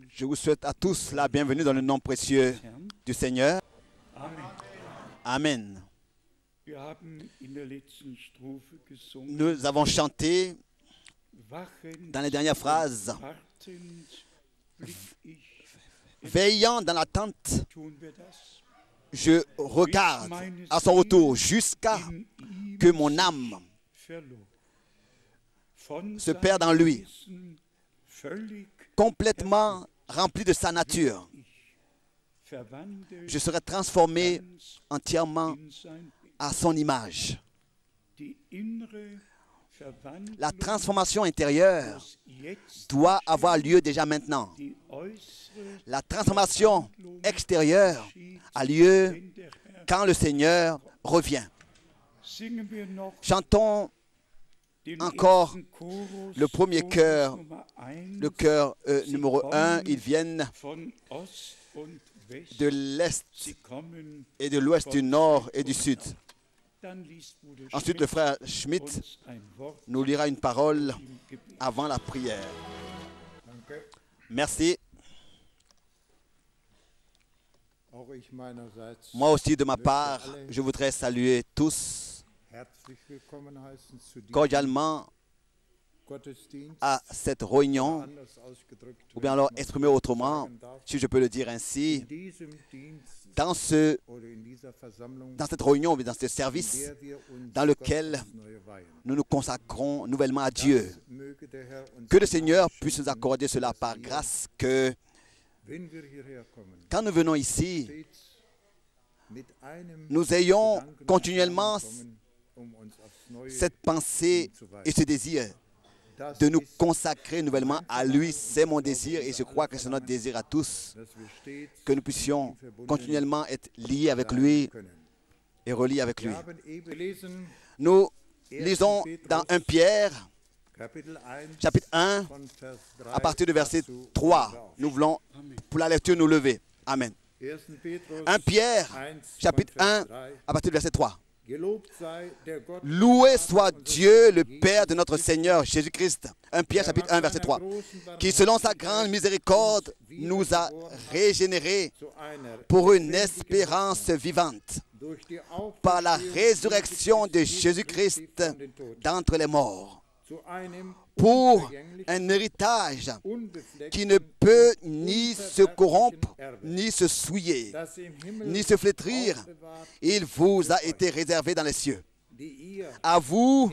Je vous souhaite à tous la bienvenue dans le nom précieux du Seigneur. Amen. Nous avons chanté dans les dernières phrases, veillant dans l'attente, je regarde à son retour jusqu'à que mon âme se perde en lui, complètement rempli de sa nature. Je serai transformé entièrement à son image. La transformation intérieure doit avoir lieu déjà maintenant. La transformation extérieure a lieu quand le Seigneur revient. Chantons encore le premier chœur, le chœur numéro 1. Ils viennent de l'Est et de l'Ouest, du Nord et du Sud. Ensuite, le frère Schmidt nous lira une parole avant la prière. Merci. Moi aussi, de ma part, je voudrais saluer tous cordialement à cette réunion, ou bien alors exprimer autrement, si je peux le dire ainsi, dans cette réunion, dans ce service dans lequel nous nous consacrons nouvellement à Dieu. Que le Seigneur puisse nous accorder cela par grâce, que quand nous venons ici, nous ayons continuellement cette pensée et ce désir de nous consacrer nouvellement à lui. C'est mon désir et je crois que c'est notre désir à tous, que nous puissions continuellement être liés avec lui et reliés avec lui. Nous lisons dans 1 Pierre, chapitre 1, à partir du verset 3. Nous voulons, pour la lecture, nous lever. Amen. 1 Pierre, chapitre 1, à partir du verset 3. Loué soit Dieu, le Père de notre Seigneur Jésus-Christ. 1 Pierre, chapitre 1, verset 3. Qui, selon sa grande miséricorde, nous a régénérés pour une espérance vivante, par la résurrection de Jésus-Christ d'entre les morts, pour un héritage qui ne peut ni se corrompre, ni se souiller, ni se flétrir. Il vous a été réservé dans les cieux. À vous,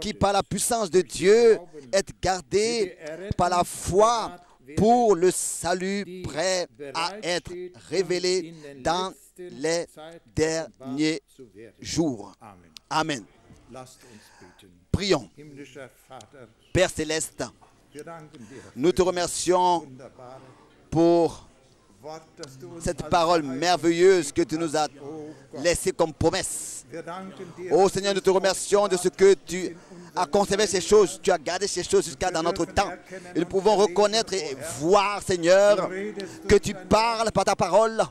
qui par la puissance de Dieu êtes gardés par la foi pour le salut prêt à être révélé dans les derniers jours. Amen. Prions. Père Céleste, nous te remercions pour cette parole merveilleuse que tu nous as laissée comme promesse. Oh Seigneur, nous te remercions de ce que tu as conservé ces choses, tu as gardé ces choses jusqu'à dans notre temps. Et nous pouvons reconnaître et voir, Seigneur, que tu parles par ta parole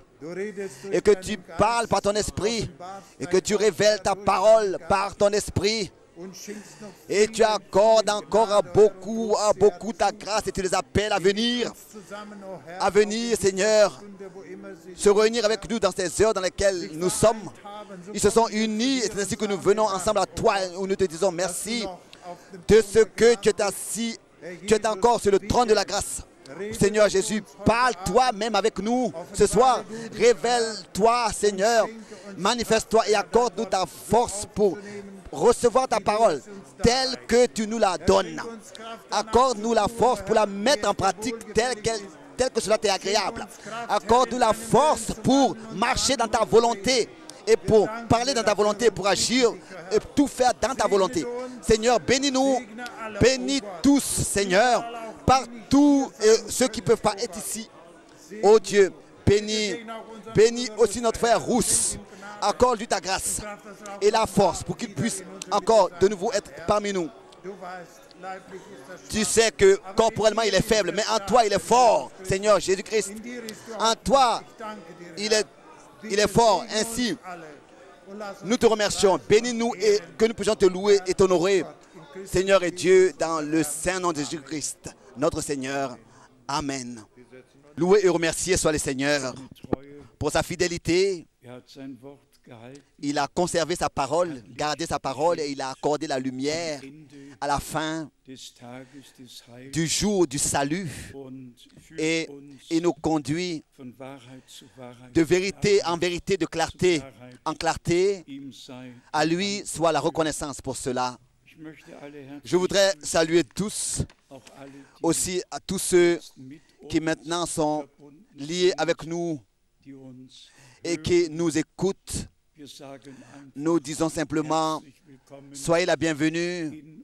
et que tu parles par ton esprit et que tu révèles ta parole par ton esprit. Et tu accordes encore à beaucoup ta grâce et tu les appelles à venir, Seigneur, se réunir avec nous dans ces heures dans lesquelles nous sommes. Ils se sont unis et c'est ainsi que nous venons ensemble à toi où nous te disons merci de ce que tu es assis, tu es encore sur le trône de la grâce. Seigneur Jésus, parle toi-même avec nous ce soir. Révèle-toi, Seigneur, manifeste-toi et accorde-nous ta force pour recevoir ta parole telle que tu nous la donnes. Accorde-nous la force pour la mettre en pratique telle que cela t'est agréable. Accorde-nous la force pour marcher dans ta volonté et pour parler dans ta volonté, pour agir et tout faire dans ta volonté. Seigneur, bénis-nous, bénis tous, Seigneur, partout ceux qui ne peuvent pas être ici. Oh Dieu, bénis aussi notre frère Rousse. Accorde-lui ta grâce et la force pour qu'il puisse encore de nouveau être parmi nous. Tu sais que corporellement il est faible, mais en toi il est fort, Seigneur Jésus-Christ. En toi il est fort. Ainsi, nous te remercions. Bénis-nous et que nous puissions te louer et t'honorer, Seigneur et Dieu, dans le saint nom de Jésus-Christ. notre Seigneur. Amen. Loué et remercié soit le Seigneur pour sa fidélité. Il a conservé sa parole, gardé sa parole et il a accordé la lumière à la fin du jour du salut. Et il nous conduit de vérité en vérité, de clarté en clarté. À lui soit la reconnaissance pour cela. Je voudrais saluer tous, aussi à tous ceux qui maintenant sont liés avec nous et qui nous écoutent. Nous disons simplement, soyez la bienvenue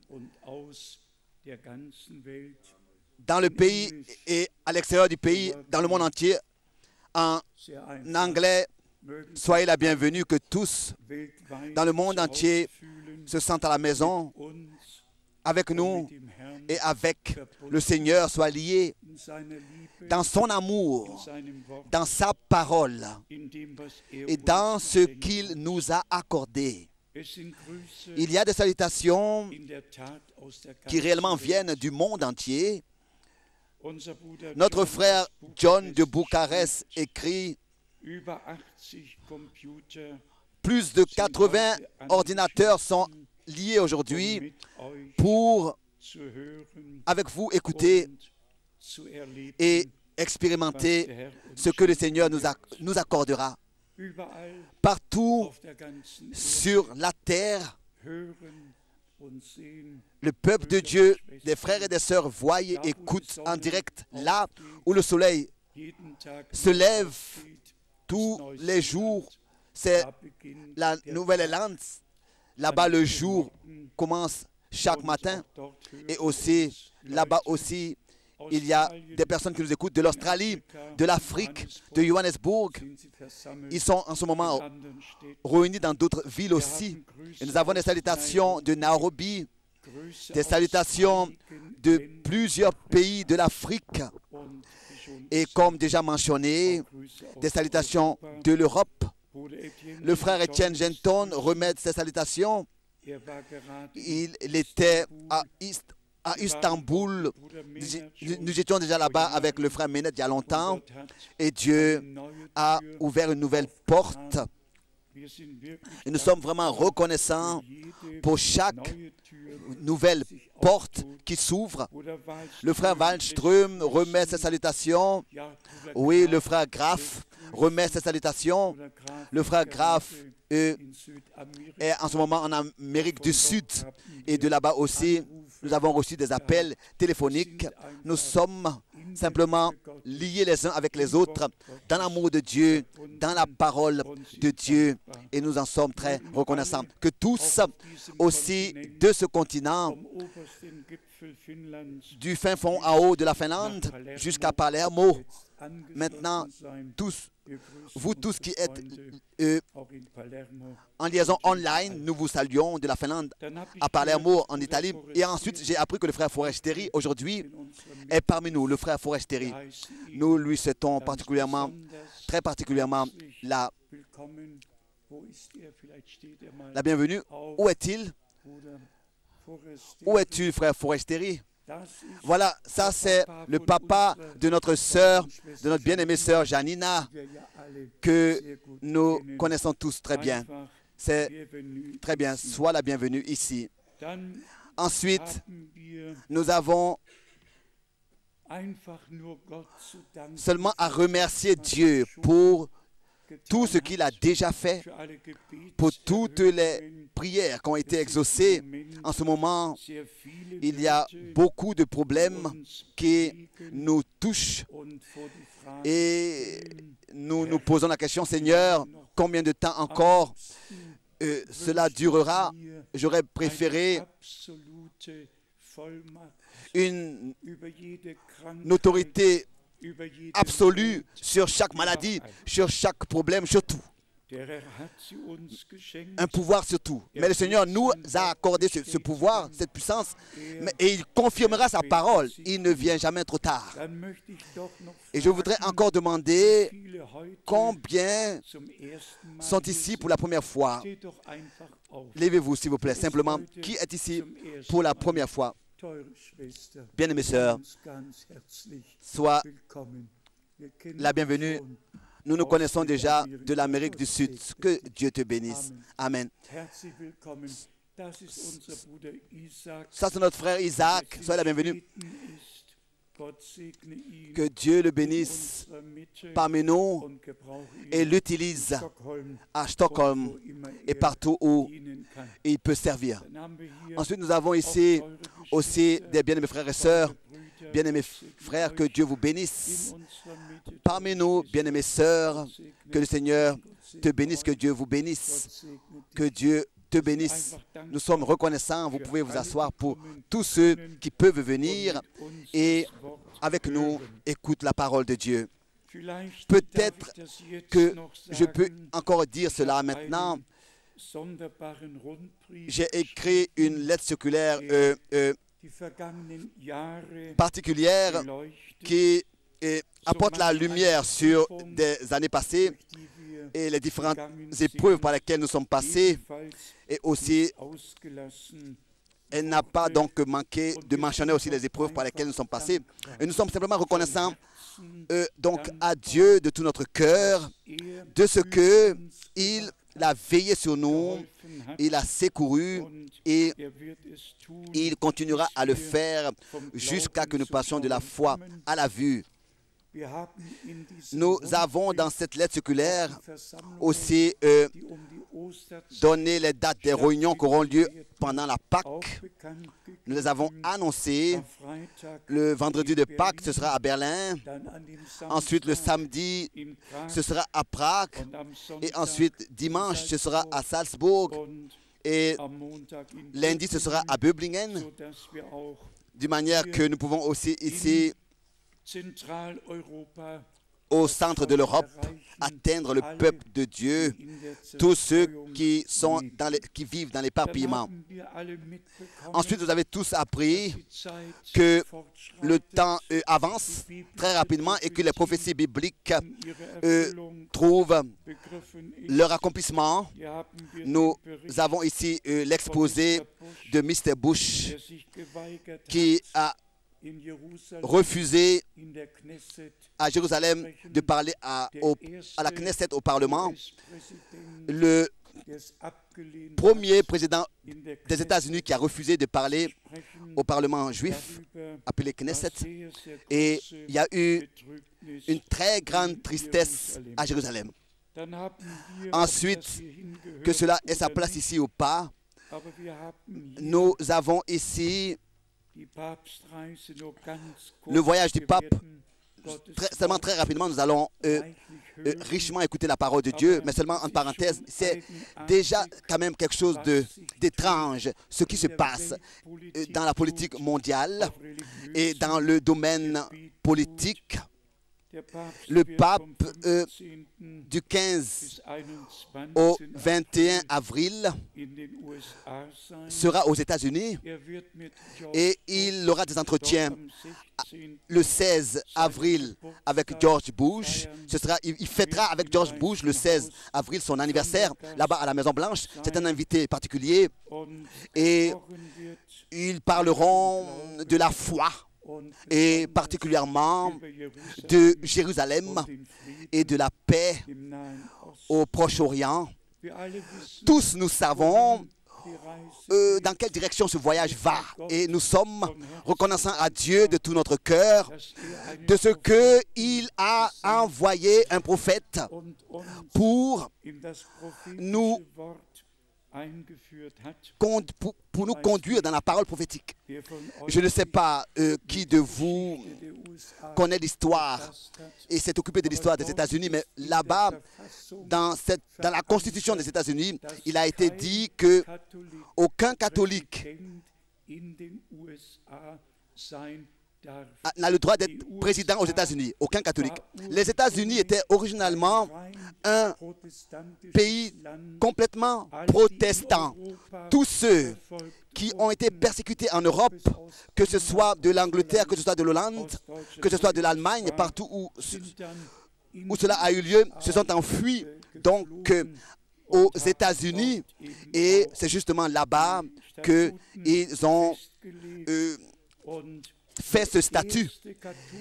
dans le pays et à l'extérieur du pays, dans le monde entier. En anglais, soyez la bienvenue, que tous dans le monde entier se sentent à la maison avec nous et avec le Seigneur, soient liés dans son amour, dans sa parole et dans ce qu'il nous a accordé. Il y a des salutations qui réellement viennent du monde entier. Notre frère John de Bucarest écrit: plus de 80 ordinateurs sont liés aujourd'hui pour, avec vous, écouter et expérimenter ce que le Seigneur nous accordera. Partout sur la terre, le peuple de Dieu, des frères et des sœurs, voient et écoutent en direct là où le soleil se lève tous les jours. C'est la Nouvelle-Zélande. Là-bas, le jour commence chaque matin. Et aussi, là-bas aussi, il y a des personnes qui nous écoutent de l'Australie, de l'Afrique, de Johannesburg. Ils sont en ce moment réunis dans d'autres villes aussi. Et nous avons des salutations de Nairobi, des salutations de plusieurs pays de l'Afrique. Et comme déjà mentionné, des salutations de l'Europe. Le frère Etienne Genton remet ses salutations. Il était à Istanbul. Nous étions déjà là-bas avec le frère Ménet il y a longtemps. Et Dieu a ouvert une nouvelle porte. Et nous sommes vraiment reconnaissants pour chaque nouvelle porte qui s'ouvre. Le frère Wallström remet ses salutations. Oui, le frère Graff remet ses salutations. Le frère Graff est en ce moment en Amérique du Sud. Et de là-bas aussi, nous avons reçu des appels téléphoniques. Nous sommes simplement liés les uns avec les autres dans l'amour de Dieu, dans la parole de Dieu. Et nous en sommes très reconnaissants. Que tous, aussi de ce continent, du fin fond en haut de la Finlande jusqu'à Palermo, maintenant, tous, vous tous qui êtes en liaison online, nous vous saluons de la Finlande à Palermo, en Italie. Et ensuite, j'ai appris que le frère Forestieri, aujourd'hui, est parmi nous, le frère Forestieri. Nous lui souhaitons particulièrement, très particulièrement, la bienvenue. Où est-il? Où es-tu, frère Forestieri? Voilà, ça c'est le papa de notre sœur, de notre bien-aimée sœur Janina, que nous connaissons tous très bien. C'est très bien, sois la bienvenue ici. Ensuite, nous avons seulement à remercier Dieu pour tout ce qu'il a déjà fait, pour toutes les prières qui ont été exaucées. En ce moment, il y a beaucoup de problèmes qui nous touchent et nous nous posons la question, Seigneur, combien de temps encore cela durera? J'aurais préféré une autorité absolue sur chaque maladie, sur chaque problème, sur tout. Un pouvoir sur tout. Mais le Seigneur nous a accordé ce pouvoir, cette puissance, et il confirmera sa parole. Il ne vient jamais trop tard. Et je voudrais encore demander combien sont ici pour la première fois. Levez-vous, s'il vous plaît, simplement. Qui est ici pour la première fois? Bien-aimées sœurs, sois la bienvenue. Nous nous connaissons déjà de l'Amérique du Sud. Que Dieu te bénisse. Amen. Ça, c'est notre frère Isaac. Sois la bienvenue. Que Dieu le bénisse parmi nous et l'utilise à Stockholm et partout où il peut servir. Ensuite, nous avons ici aussi des bien-aimés frères et sœurs. Bien-aimés frères, que Dieu vous bénisse. Parmi nous, bien-aimées sœurs, que le Seigneur te bénisse, que Dieu vous bénisse, que Dieu te bénisse. Nous sommes reconnaissants. Vous pouvez vous asseoir pour tous ceux qui peuvent venir et avec nous écoutent la parole de Dieu. Peut-être que je peux encore dire cela maintenant. J'ai écrit une lettre circulaire particulière qui apporte la lumière sur des années passées et les différentes épreuves par lesquelles nous sommes passés. Et aussi, elle n'a pas donc manqué de mentionner aussi les épreuves par lesquelles nous sommes passés. Et nous sommes simplement reconnaissants donc à Dieu de tout notre cœur, de ce qu'il a veillé sur nous, il a secouru et il continuera à le faire jusqu'à ce que nous passions de la foi à la vue. Nous avons dans cette lettre circulaire aussi donné les dates des réunions qui auront lieu pendant la Pâque. Nous les avons annoncées. Le vendredi de Pâques, ce sera à Berlin. Ensuite, le samedi, ce sera à Prague. Et ensuite, dimanche, ce sera à Salzbourg. Et lundi, ce sera à Böblingen. De manière que nous pouvons aussi ici au centre de l'Europe, atteindre le peuple de Dieu, tous ceux qui vivent dans l'éparpillement. Ensuite, vous avez tous appris que le temps avance très rapidement et que les prophéties bibliques trouvent leur accomplissement. Nous avons ici l'exposé de Mr. Bush qui a refusé à Jérusalem de parler à la Knesset, au Parlement. Le premier président des États-Unis qui a refusé de parler au Parlement juif, appelé Knesset, et il y a eu une très grande tristesse à Jérusalem. Ensuite, que cela ait sa place ici ou pas, nous avons ici le voyage du pape. Seulement très rapidement, nous allons richement écouter la parole de Dieu, mais seulement en parenthèse, c'est déjà quand même quelque chose d'étrange, ce qui se passe dans la politique mondiale et dans le domaine politique. Le pape du 15 au 21 avril sera aux États-Unis et il aura des entretiens le 16 avril avec George Bush. Il fêtera avec George Bush le 16 avril son anniversaire là-bas à la Maison-Blanche. C'est un invité particulier et ils parleront de la foi et particulièrement de Jérusalem et de la paix au Proche-Orient. Tous nous savons dans quelle direction ce voyage va et nous sommes reconnaissants à Dieu de tout notre cœur de ce qu'il a envoyé un prophète pour nous conduire dans la parole prophétique. Je ne sais pas qui de vous connaît l'histoire et s'est occupé de l'histoire des États-Unis, mais là-bas, dans la Constitution des États-Unis, il a été dit qu'aucun catholique n'a le droit d'être président aux États-Unis. Aucun catholique. Les États-Unis étaient originalement un pays complètement protestant. Tous ceux qui ont été persécutés en Europe, que ce soit de l'Angleterre, que ce soit de l'Hollande, que ce soit de l'Allemagne, partout où cela a eu lieu, se sont enfuis donc aux États-Unis et c'est justement là-bas qu'ils ont fait ce statut.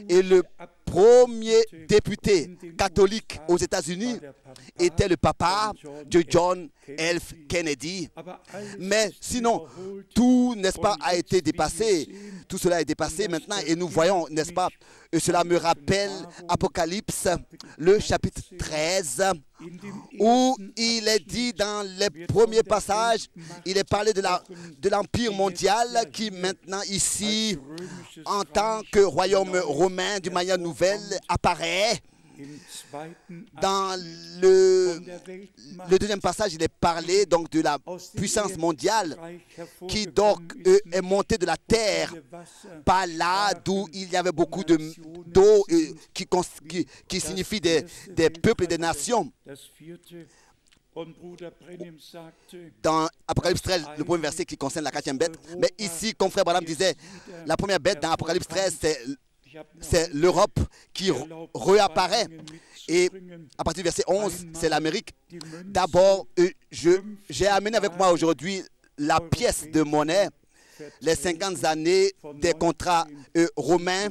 Et le premier député catholique aux États-Unis était le papa de John F. Kennedy. Mais sinon, tout, n'est-ce pas, a été dépassé. Tout cela est dépassé maintenant et nous voyons, n'est-ce pas, et cela me rappelle Apocalypse, le chapitre 13, où il est dit dans les premiers passages, il est parlé de l'Empire mondial qui maintenant ici, en tant que royaume romain d'une manière nouvelle, apparaît. Dans le deuxième passage, il est parlé donc de la puissance mondiale qui donc est montée de la terre par là d'où il y avait beaucoup d'eau qui signifie des peuples et des nations. Dans Apocalypse 13, le premier verset qui concerne la quatrième bête. Mais ici, comme frère Branham disait, la première bête dans Apocalypse 13, c'est l'Europe qui réapparaît. Et à partir du verset 11, c'est l'Amérique. D'abord, j'ai amené avec moi aujourd'hui la pièce de monnaie, les 50 années des contrats romains,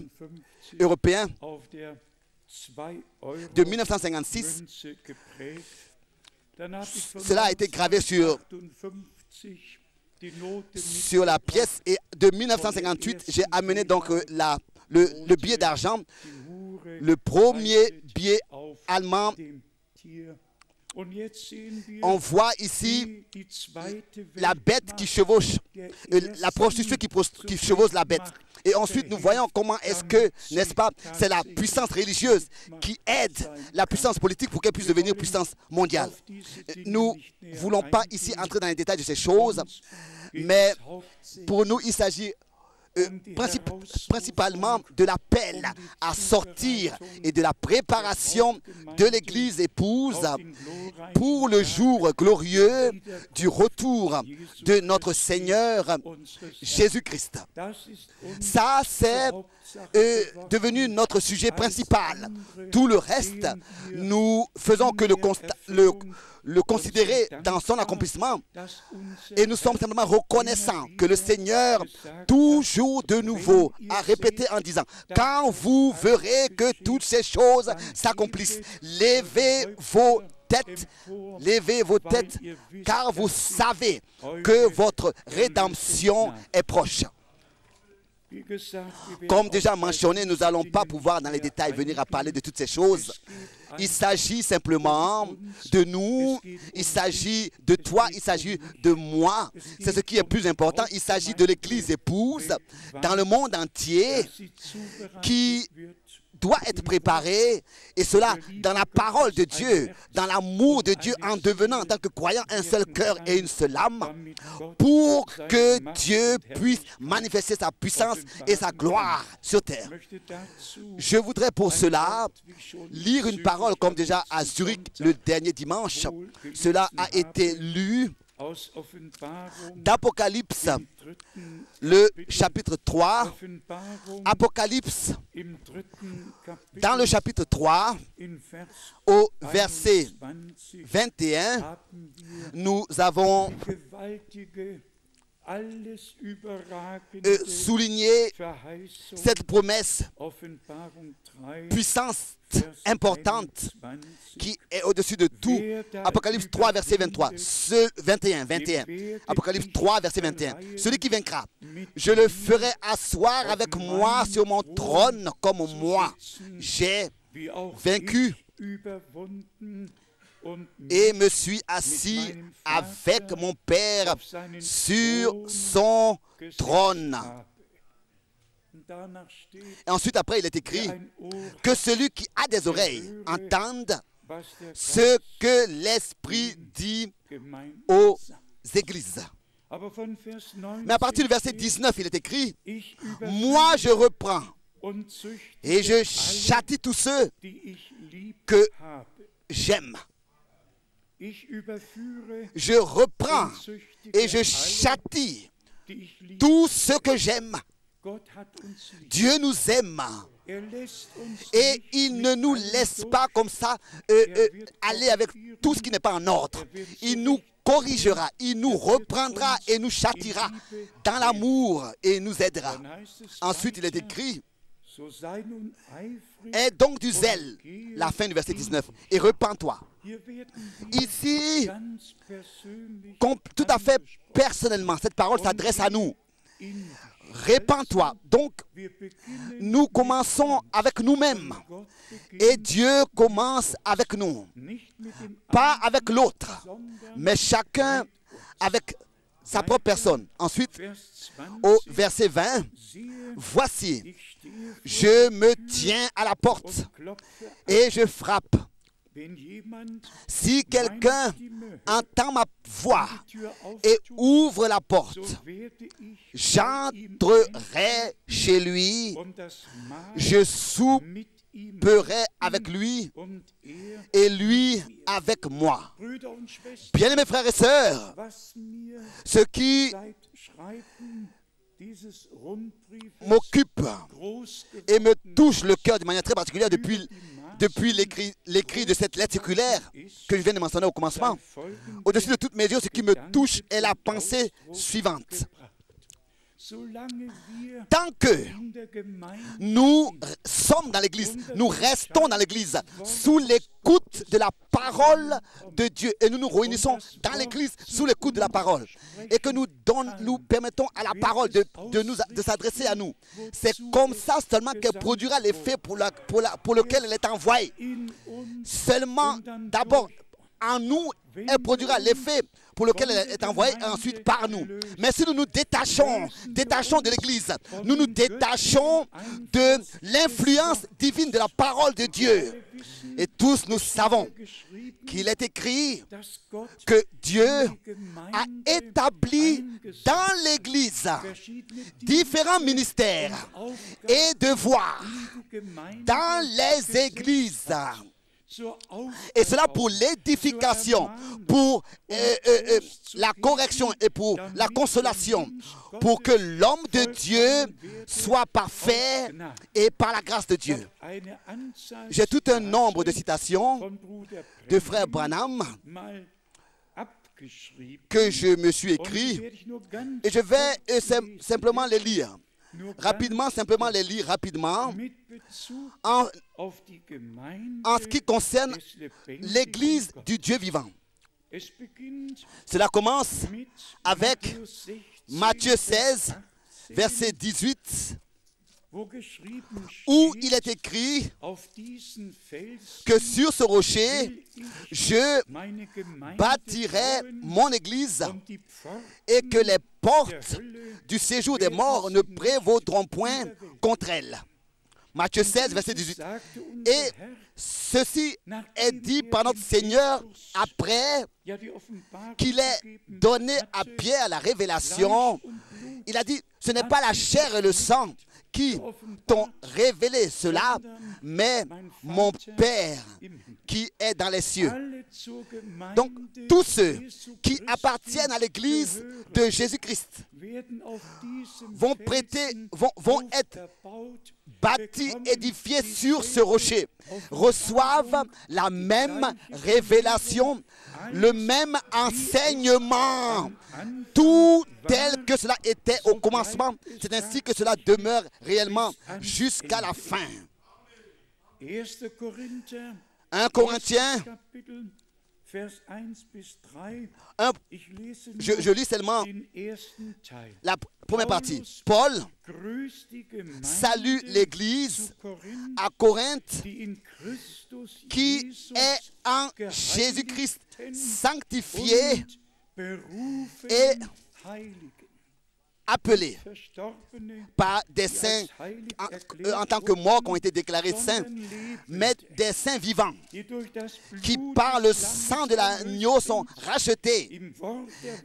européens, de 1956. Cela a été gravé sur la pièce. Et de 1958, j'ai amené donc le billet d'argent, le premier billet allemand. On voit ici la bête qui chevauche, la prostituée qui chevauche la bête. Et ensuite, nous voyons comment est-ce que, n'est-ce pas, c'est la puissance religieuse qui aide la puissance politique pour qu'elle puisse devenir puissance mondiale. Nous ne voulons pas ici entrer dans les détails de ces choses, mais pour nous, il s'agit principalement de l'appel à sortir et de la préparation de l'Église épouse pour le jour glorieux du retour de notre Seigneur Jésus-Christ. Ça, c'est devenu notre sujet principal. Tout le reste, nous faisons que le considérer dans son accomplissement et nous sommes simplement reconnaissants que le Seigneur, toujours de nouveau, a répété en disant: quand vous verrez que toutes ces choses s'accomplissent, levez vos têtes, car vous savez que votre rédemption est proche. Comme déjà mentionné, nous n'allons pas pouvoir dans les détails venir à parler de toutes ces choses. Il s'agit simplement de nous, il s'agit de toi, il s'agit de moi. C'est ce qui est plus important. Il s'agit de l'Église épouse dans le monde entier qui doit être préparée, et cela dans la parole de Dieu, dans l'amour de Dieu, en devenant en tant que croyant un seul cœur et une seule âme, pour que Dieu puisse manifester sa puissance et sa gloire sur terre. Je voudrais pour cela lire une parole comme déjà à Zurich le dernier dimanche. Cela a été lu d'Apocalypse, le chapitre 3, Apocalypse, dans le chapitre 3, au verset 21, nous avons souligné cette promesse puissante, importante, qui est au-dessus de tout. Apocalypse 3, verset 23. 21. Apocalypse 3, verset 21. Celui qui vaincra, je le ferai asseoir avec moi sur mon trône comme moi. J'ai vaincu et me suis assis avec mon Père sur son trône. Et ensuite, après, il est écrit que celui qui a des oreilles entende ce que l'Esprit dit aux églises. Mais à partir du verset 19, il est écrit: moi je reprends et je châtie tous ceux que j'aime. Je reprends et je châtie tout ce que j'aime. Dieu nous aime et il ne nous laisse pas comme ça aller avec tout ce qui n'est pas en ordre. Il nous corrigera, il nous reprendra et nous châtiera dans l'amour et nous aidera. Ensuite, il est écrit, aie donc du zèle, la fin du verset 19, et repens-toi. Ici, tout à fait personnellement, cette parole s'adresse à nous. Répands-toi. Donc, nous commençons avec nous-mêmes. Et Dieu commence avec nous. Pas avec l'autre, mais chacun avec sa propre personne. Ensuite, au verset 20, voici, je me tiens à la porte et je frappe. Si quelqu'un entend ma voix et ouvre la porte, j'entrerai chez lui, je souperai avec lui et lui avec moi. Bien-aimés frères et sœurs, ce qui m'occupe et me touche le cœur de manière très particulière depuis l'écrit de cette lettre circulaire que je viens de mentionner au commencement, au-dessus de toute mesure, ce qui me touche est la pensée suivante. Tant que nous sommes dans l'Église, nous restons dans l'Église, sous l'écoute de la parole de Dieu, et nous nous réunissons dans l'Église sous l'écoute de la parole, et que nous permettons à la parole de s'adresser à nous, c'est comme ça seulement qu'elle produira l'effet pour lequel elle est envoyée. Seulement, d'abord, en nous, elle produira l'effet pour lequel elle est envoyée, et ensuite par nous. Mais si nous nous détachons de l'Église, nous nous détachons de l'influence divine de la parole de Dieu. Et tous nous savons qu'il est écrit que Dieu a établi dans l'Église différents ministères et devoirs dans les églises. Et cela pour l'édification, pour la correction et pour la consolation, pour que l'homme de Dieu soit parfait et par la grâce de Dieu. J'ai tout un nombre de citations de frère Branham que je me suis écrit et je vais simplement les lire. Simplement les lire rapidement en ce qui concerne l'Église du Dieu vivant. Cela commence avec Matthieu 16, verset 18, où il est écrit que sur ce rocher, je bâtirai mon Église et que les portes du séjour des morts ne prévaudront point contre elle. Matthieu 16, verset 18. Et ceci est dit par notre Seigneur après qu'il ait donné à Pierre la révélation. Il a dit, ce n'est pas la chair et le sang qui t'ont révélé cela, mais mon Père qui est dans les cieux. Donc, tous ceux qui appartiennent à l'Église de Jésus-Christ vont être bâtis, édifiés sur ce rocher, reçoivent la même révélation, le même enseignement, tout tel que cela était au commencement. C'est ainsi que cela demeure réellement jusqu'à la fin. 1 Corinthiens, je lis seulement la première partie. Paul salue l'Église à Corinthe qui est en Jésus-Christ sanctifiée et appelés par des saints en tant que morts qui ont été déclarés saints, mais des saints vivants qui par le sang de l'agneau sont rachetés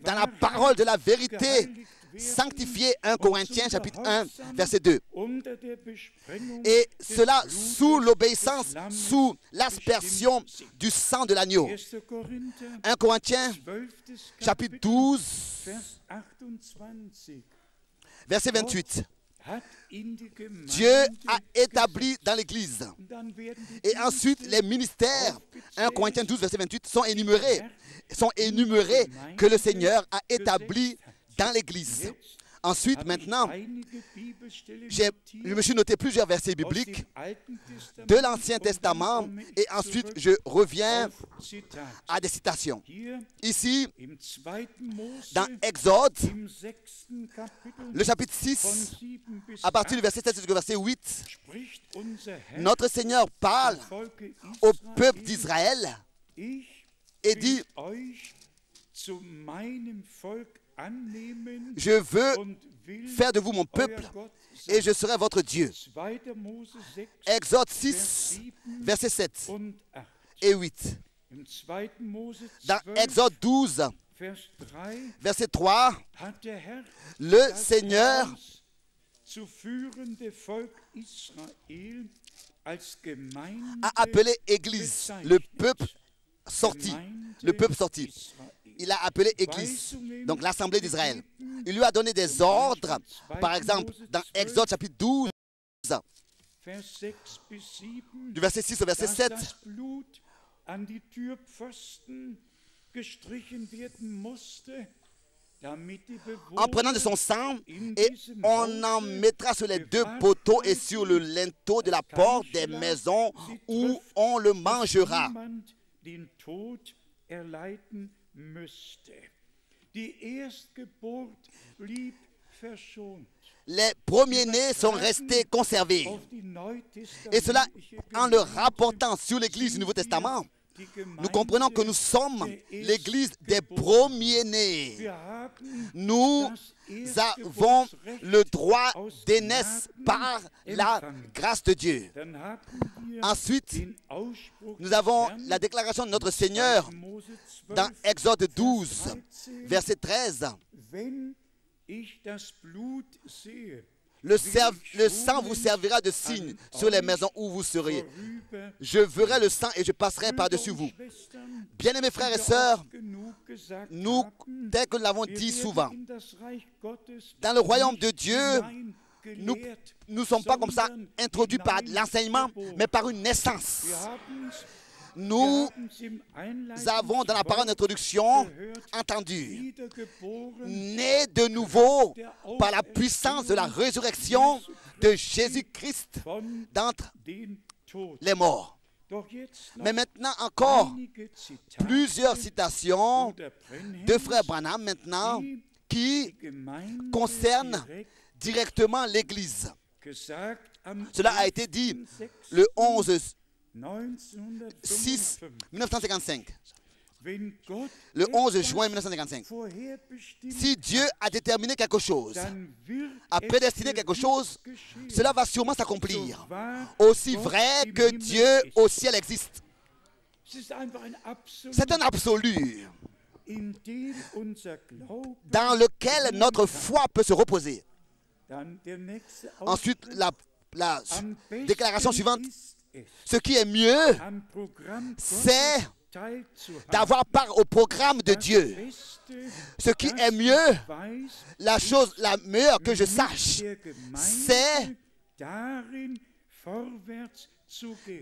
dans la parole de la vérité, sanctifiés. 1 Corinthiens chapitre 1 verset 2. Et cela sous l'obéissance, sous l'aspersion du sang de l'agneau. 1 Corinthiens chapitre 12 verset 28. Dieu a établi dans l'Église. Et ensuite, les ministères, 1 Corinthiens 12, verset 28, sont énumérés que le Seigneur a établis dans l'Église. Ensuite, maintenant, je me suis noté plusieurs versets bibliques de l'Ancien Testament et ensuite je reviens à des citations. Ici, dans Exode, le chapitre 6, à partir du verset 7 jusqu'au verset 8, notre Seigneur parle au peuple d'Israël et dit: je veux faire de vous mon peuple et je serai votre Dieu. Exode 6, versets 7 et 8. Dans Exode 12, verset 3, le Seigneur a appelé Église, le peuple sorti. Le peuple sorti. Il a appelé Église, donc l'Assemblée d'Israël. Il lui a donné des ordres, par exemple, dans Exode chapitre 12, du verset 6 au verset 7. En prenant de son sang, et on en mettra sur les deux poteaux et sur le linteau de la porte des maisons où on le mangera. Les premiers-nés sont restés conservés. Et cela, en le rapportant sur l'Église du Nouveau Testament, nous comprenons que nous sommes l'Église des premiers-nés. Nous avons le droit d'aînesse par la grâce de Dieu. Ensuite, nous avons la déclaration de notre Seigneur dans Exode 12, verset 13. Le sang vous servira de signe sur les maisons où vous serez. Je verrai le sang et je passerai par-dessus vous. Bien-aimés frères et sœurs, nous, tel que nous l'avons dit souvent, dans le royaume de Dieu, nous ne sommes pas comme ça introduits par l'enseignement, mais par une naissance. Nous avons dans la parole d'introduction entendu, né de nouveau par la puissance de la résurrection de Jésus-Christ d'entre les morts. Mais maintenant encore, plusieurs citations de Frère Branham maintenant qui concernent directement l'Église. Cela a été dit le 1955. Le 11 juin 1955. Si Dieu a déterminé quelque chose, a prédestiné quelque chose, cela va sûrement s'accomplir. Aussi vrai que Dieu au ciel existe. C'est un absolu dans lequel notre foi peut se reposer. Ensuite, la déclaration suivante. Ce qui est mieux, c'est d'avoir part au programme de Dieu. Ce qui est mieux, la chose la meilleure que je sache, c'est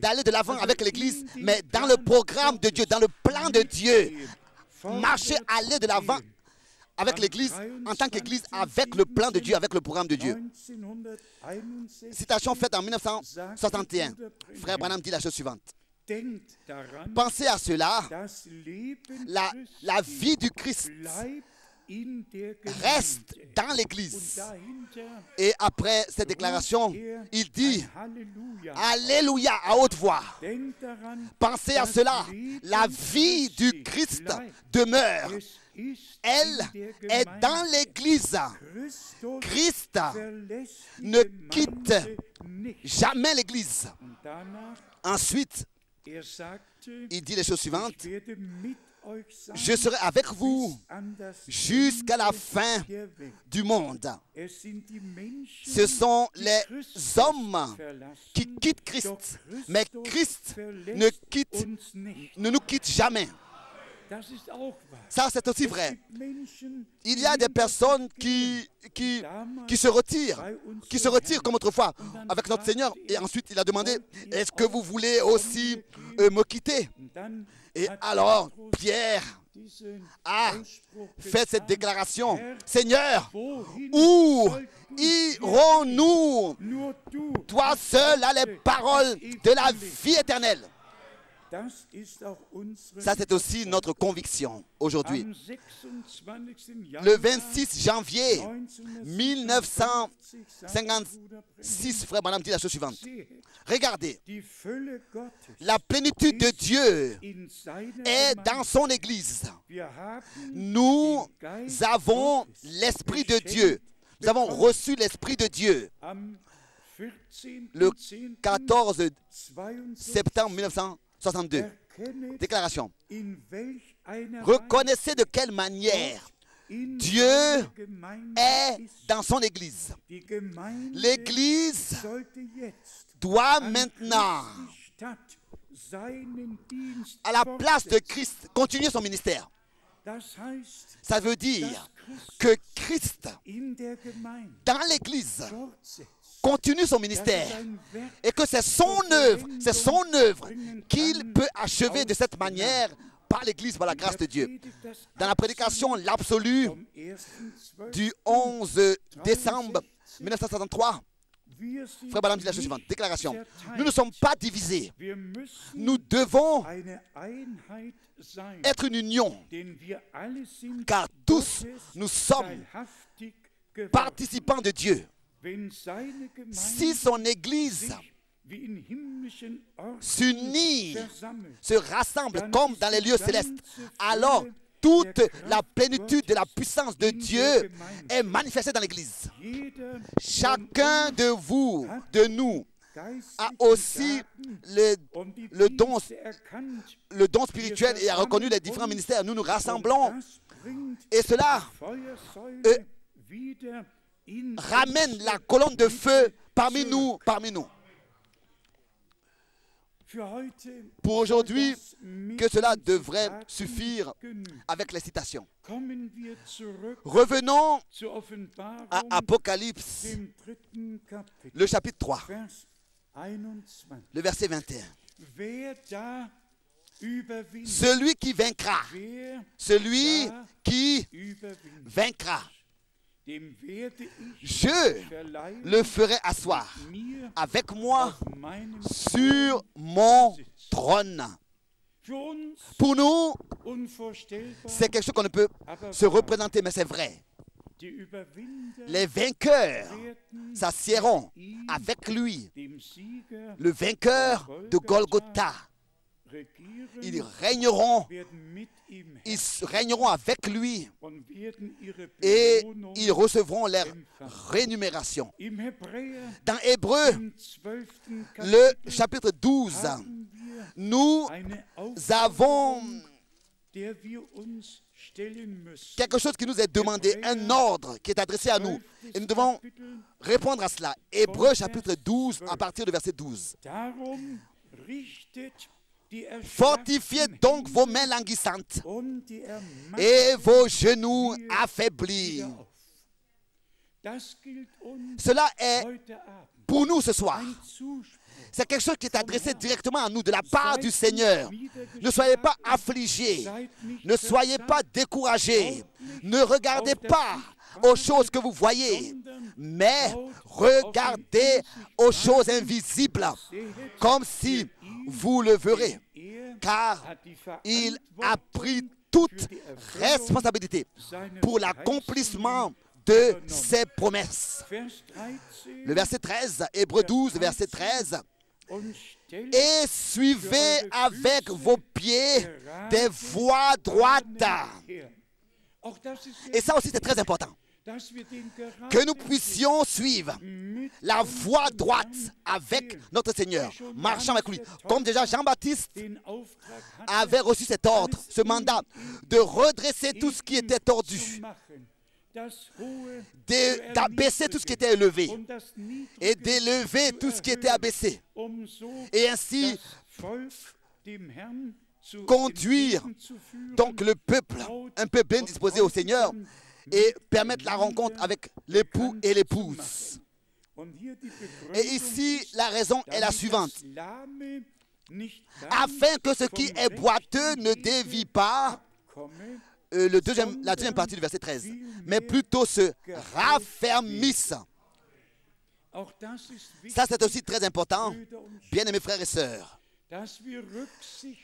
d'aller de l'avant avec l'Église, mais dans le programme de Dieu, dans le plan de Dieu. Marcher, aller de l'avant avec l'Église, en tant qu'Église, avec le plan de Dieu, avec le programme de Dieu. Citation faite en 1961. Frère Branham dit la chose suivante. Pensez à cela, la vie du Christ reste dans l'Église. Et après cette déclaration, il dit Alléluia à haute voix. Pensez à cela, la vie du Christ demeure. Elle est dans l'Église. Christ ne quitte jamais l'Église. Ensuite, il dit les choses suivantes. Je serai avec vous jusqu'à la fin du monde. Ce sont les hommes qui quittent Christ, mais Christ ne nous quitte jamais. Ça, c'est aussi vrai. Il y a des personnes qui se retirent comme autrefois avec notre Seigneur. Et ensuite, il a demandé, est-ce que vous voulez aussi me quitter? Et alors, Pierre a fait cette déclaration. Seigneur, où irons-nous? Toi seul as les paroles de la vie éternelle. Ça, c'est aussi notre conviction aujourd'hui. Le 26 janvier 1956, frère Branham dit la chose suivante. Regardez, la plénitude de Dieu est dans son Église. Nous avons l'Esprit de Dieu. Nous avons reçu l'Esprit de Dieu le 14 septembre 1962. Déclaration. Reconnaissez de quelle manière Dieu est dans son Église. L'Église doit maintenant, à la place de Christ, continuer son ministère. Ça veut dire que Christ, dans l'Église, continue son ministère et que c'est son œuvre qu'il peut achever de cette manière par l'Église, par la grâce de Dieu. Dans la prédication, l'absolu du 11 décembre 1963, frère Branham dit la chose suivante, déclaration. Nous ne sommes pas divisés. Nous devons être une union, car tous nous sommes participants de Dieu. Si son Église s'unit, se rassemble comme dans les lieux célestes, alors toute la plénitude de la puissance de Dieu est manifestée dans l'Église. Chacun de vous, de nous, a aussi le don spirituel et a reconnu les différents ministères. Nous nous rassemblons et cela ramène la colonne de feu parmi nous. Pour aujourd'hui, que cela devrait suffire avec les citations. Revenons à Apocalypse, le chapitre 3, le verset 21. Celui qui vaincra, je le ferai asseoir avec moi sur mon trône. Pour nous, c'est quelque chose qu'on ne peut se représenter, mais c'est vrai. Les vainqueurs s'assiéront avec lui, le vainqueur de Golgotha. Ils régneront avec lui et ils recevront leur rémunération. Dans Hébreux, le chapitre 12, nous avons quelque chose qui nous est demandé, un ordre qui est adressé à nous. Et nous devons répondre à cela. Hébreux chapitre 12, à partir du verset 12. Fortifiez donc vos mains languissantes et vos genoux affaiblis. Cela est pour nous ce soir. C'est quelque chose qui est adressé directement à nous de la part du Seigneur. Ne soyez pas affligés, ne soyez pas découragés, ne regardez pas aux choses que vous voyez, mais regardez aux choses invisibles, comme si vous le verrez, car il a pris toute responsabilité pour l'accomplissement de ses promesses. Le verset 13, Hébreux 12, verset 13. Et suivez avec vos pieds des voies droites. Et ça aussi c'est très important. Que nous puissions suivre la voie droite avec notre Seigneur, marchant avec lui. Comme déjà Jean-Baptiste avait reçu cet ordre, ce mandat, de redresser tout ce qui était tordu, d'abaisser tout ce qui était élevé et d'élever tout ce qui était abaissé. Et ainsi, conduire donc le peuple, un peuple bien disposé au Seigneur, et permettre la rencontre avec l'époux et l'épouse. Et ici, la raison est la suivante. Afin que ce qui est boiteux ne dévie pas, la deuxième partie du verset 13, mais plutôt se raffermisse. Ça, c'est aussi très important, bien-aimés frères et sœurs,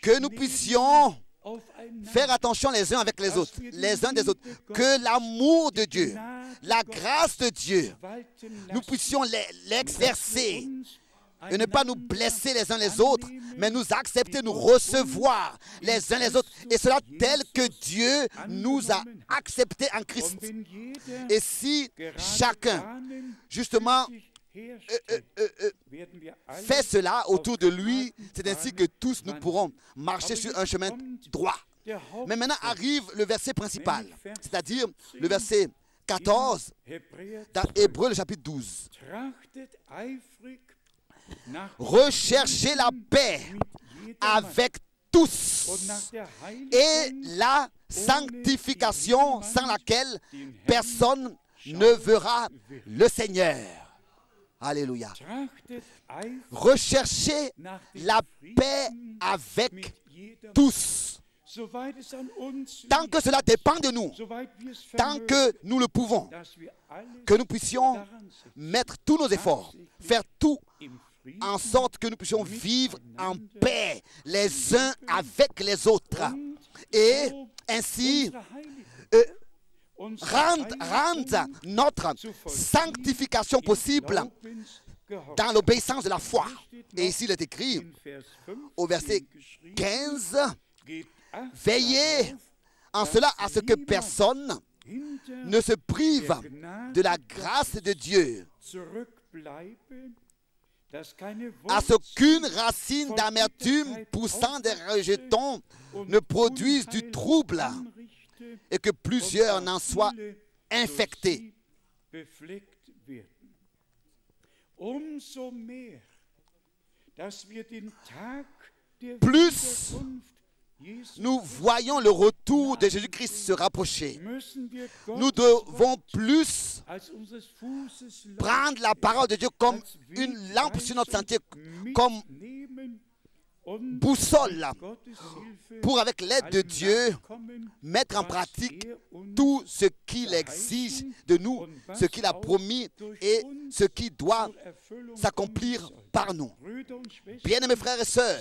que nous puissions faire attention les uns avec les autres, les uns des autres, que l'amour de Dieu, la grâce de Dieu, nous puissions l'exercer et ne pas nous blesser les uns les autres, mais nous accepter, nous recevoir les uns les autres, et cela tel que Dieu nous a acceptés en Christ. Et si chacun, justement, fait cela autour de lui, c'est ainsi que tous nous pourrons marcher sur un chemin droit. Mais maintenant arrive le verset principal, c'est-à-dire le verset 14 dans Hébreux le chapitre 12. Recherchez la paix avec tous et la sanctification sans laquelle personne ne verra le Seigneur. Alléluia. Recherchez la paix avec tous. Tant que cela dépend de nous, tant que nous le pouvons, que nous puissions mettre tous nos efforts, faire tout en sorte que nous puissions vivre en paix les uns avec les autres. Et ainsi, rendre notre sanctification possible dans l'obéissance de la foi. Et ici, il est écrit au verset 15, « Veillez en cela à ce que personne ne se prive de la grâce de Dieu, à ce qu'une racine d'amertume poussant des rejetons ne produise du trouble et que plusieurs n'en soient infectés. » Plus nous voyons le retour de Jésus-Christ se rapprocher, nous devons plus prendre la parole de Dieu comme une lampe sur notre sentier, comme boussole, pour avec l'aide de Dieu mettre en pratique tout ce qu'il exige de nous, ce qu'il a promis et ce qui doit s'accomplir par nous. Bien-aimés frères et sœurs,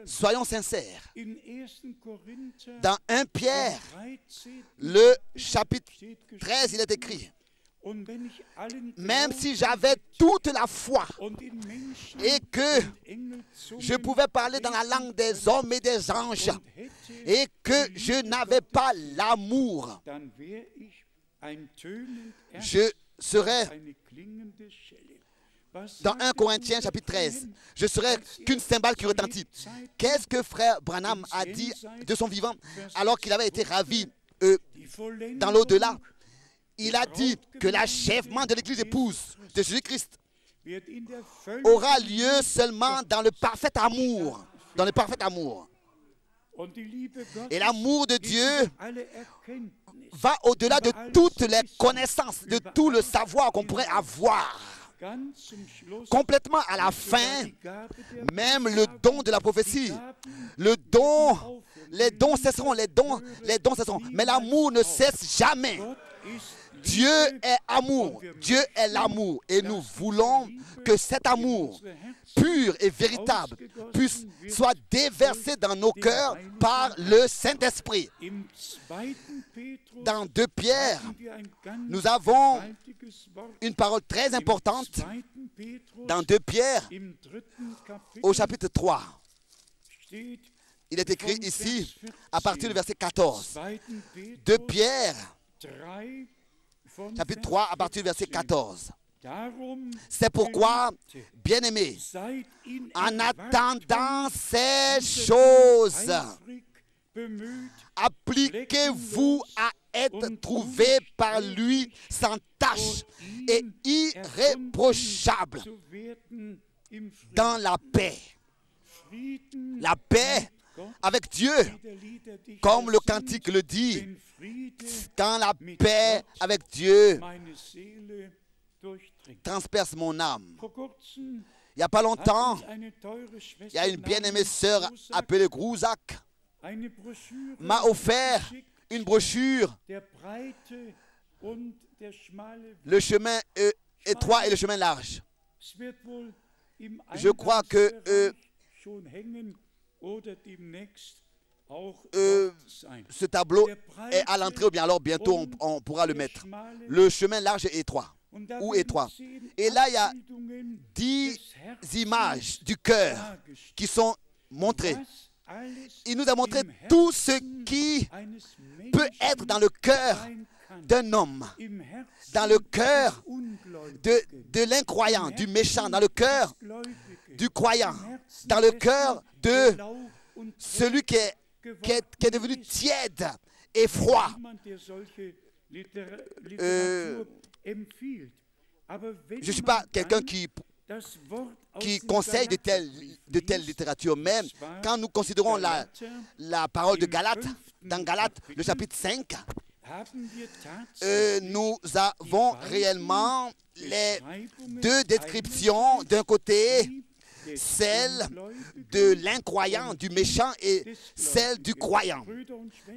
soyons sincères. Dans 1 Pierre, le chapitre 13, il est écrit: même si j'avais toute la foi et que je pouvais parler dans la langue des hommes et des anges et que je n'avais pas l'amour, je serais, dans 1 Corinthiens chapitre 13, je serais qu'une cymbale qui retentit. Qu'est-ce que frère Branham a dit de son vivant alors qu'il avait été ravi dans l'au-delà? Il a dit que l'achèvement de l'Église épouse de Jésus-Christ aura lieu seulement dans le parfait amour. Dans le parfait amour. Et l'amour de Dieu va au-delà de toutes les connaissances, de tout le savoir qu'on pourrait avoir. Complètement à la fin, même le don de la prophétie, le don, les dons cesseront, les dons cesseront, mais l'amour ne cesse jamais. Dieu est amour, Dieu est l'amour, et nous voulons que cet amour pur et véritable soit déversé dans nos cœurs par le Saint-Esprit. Dans 2 Pierre, nous avons une parole très importante. Dans 2 Pierre, au chapitre 3, il est écrit ici, à partir du verset 14, 2 Pierre, chapitre 3, à partir du verset 14. C'est pourquoi, bien-aimés, en attendant ces choses, appliquez-vous à être trouvés par lui sans tache et irréprochable dans la paix. La paix avec Dieu, comme le cantique le dit, quand la paix avec Dieu transperce mon âme. Il n'y a pas longtemps, il y a une bien-aimée sœur appelée Grouzak m'a offert une brochure, le chemin étroit et le chemin large. Je crois que ce tableau est à l'entrée ou bien alors bientôt on pourra le mettre. Le chemin large et étroit. Ou étroit. Et là, il y a 10 images du cœur qui sont montrées. Il nous a montré tout ce qui peut être dans le cœur d'un homme, dans le cœur de l'incroyant, du méchant, dans le cœur du croyant, dans le cœur de celui qui est devenu tiède et froid. Je ne suis pas quelqu'un qui conseille de telle littérature, même quand nous considérons la parole de Galates, dans Galates, le chapitre 5, nous avons réellement les deux descriptions. D'un côté, celle de l'incroyant, du méchant, et celle du croyant.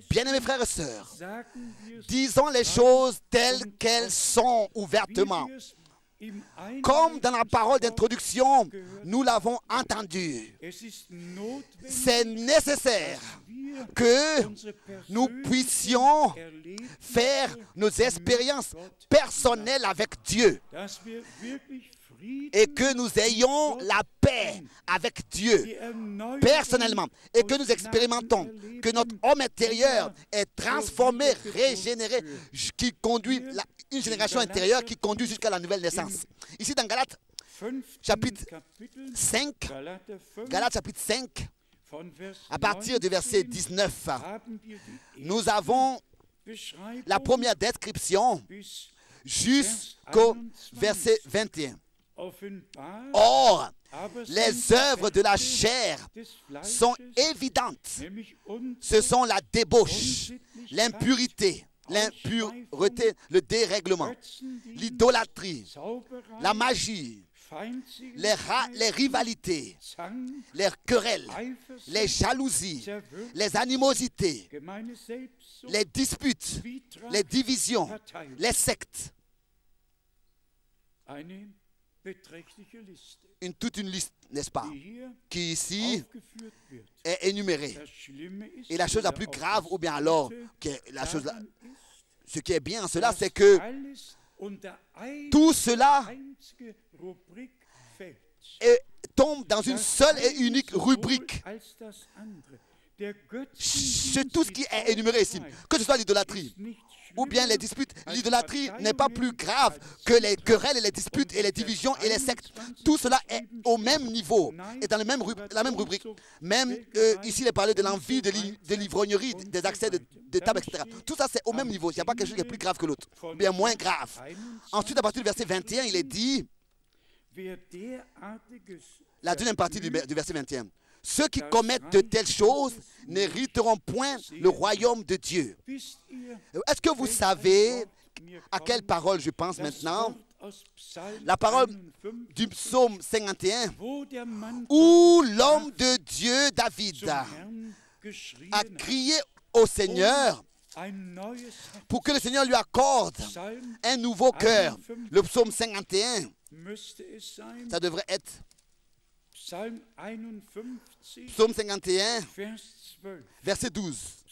Bien-aimés frères et sœurs, disons les choses telles qu'elles sont ouvertement. Comme dans la parole d'introduction, nous l'avons entendu. C'est nécessaire que nous puissions faire nos expériences personnelles avec Dieu et que nous ayons la paix avec Dieu personnellement et que nous expérimentons que notre homme intérieur est transformé, régénéré, qui conduit une génération intérieure qui conduit jusqu'à la nouvelle naissance. Ici dans Galates chapitre 5, Galates chapitre 5, à partir du verset 19, nous avons la première description jusqu'au verset 21. Or, les œuvres de la chair sont évidentes. Ce sont la débauche, l'impurité, le dérèglement, l'idolâtrie, la magie, les rivalités, les querelles, les jalousies, les animosités, les disputes, les divisions, les sectes. Toute une liste, n'est-ce pas, qui ici est énumérée. Et la chose la plus grave, ou bien alors, ce qui est bien en cela, c'est que tout cela tombe dans une seule et unique rubrique. C'est tout ce qui est énuméré ici, que ce soit l'idolâtrie ou bien les disputes. L'idolâtrie n'est pas plus grave que les querelles et les disputes et les divisions et les sectes. Tout cela est au même niveau et dans la même rubrique. Même ici, il est parlé de l'envie, de l'ivrognerie, des accès de table, etc. Tout ça, c'est au même niveau. Il n'y a pas quelque chose qui est plus grave que l'autre, bien moins grave. Ensuite, à partir du verset 21, il est dit, la deuxième partie du verset 21, ceux qui commettent de telles choses n'hériteront point le royaume de Dieu. Est-ce que vous savez à quelle parole je pense maintenant? La parole du psaume 51, où l'homme de Dieu, David, a crié au Seigneur pour que le Seigneur lui accorde un nouveau cœur. Le psaume 51, ça devrait être Psaume 51, verset 12.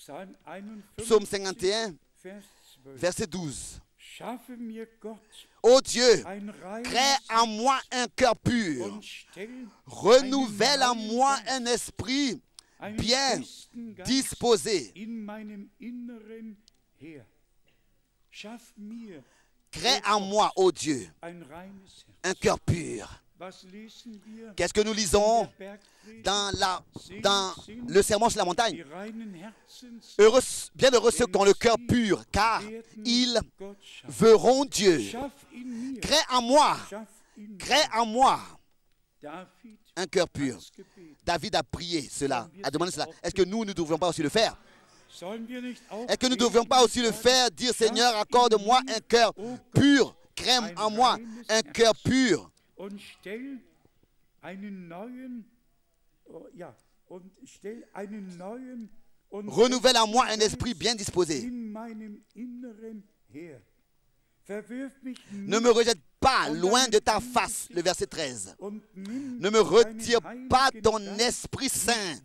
Psaume 51, verset 12. Ô Dieu, crée en moi un cœur pur, renouvelle en moi un esprit bien disposé. Crée en moi, ô Dieu, un cœur pur. Qu'est-ce que nous lisons dans le sermon sur la montagne? Bienheureux ceux qui ont le cœur pur, car ils verront Dieu. Crée en moi un cœur pur. David a prié cela, a demandé cela. Est-ce que nous ne devrions pas aussi le faire? Est-ce que nous ne devrions pas aussi le faire, dire Seigneur, accorde-moi un cœur pur, crée en moi un cœur pur. Renouvelle en moi un esprit bien disposé. Ne me rejette pas loin de ta face, le verset 13. Ne me retire pas ton Esprit Saint.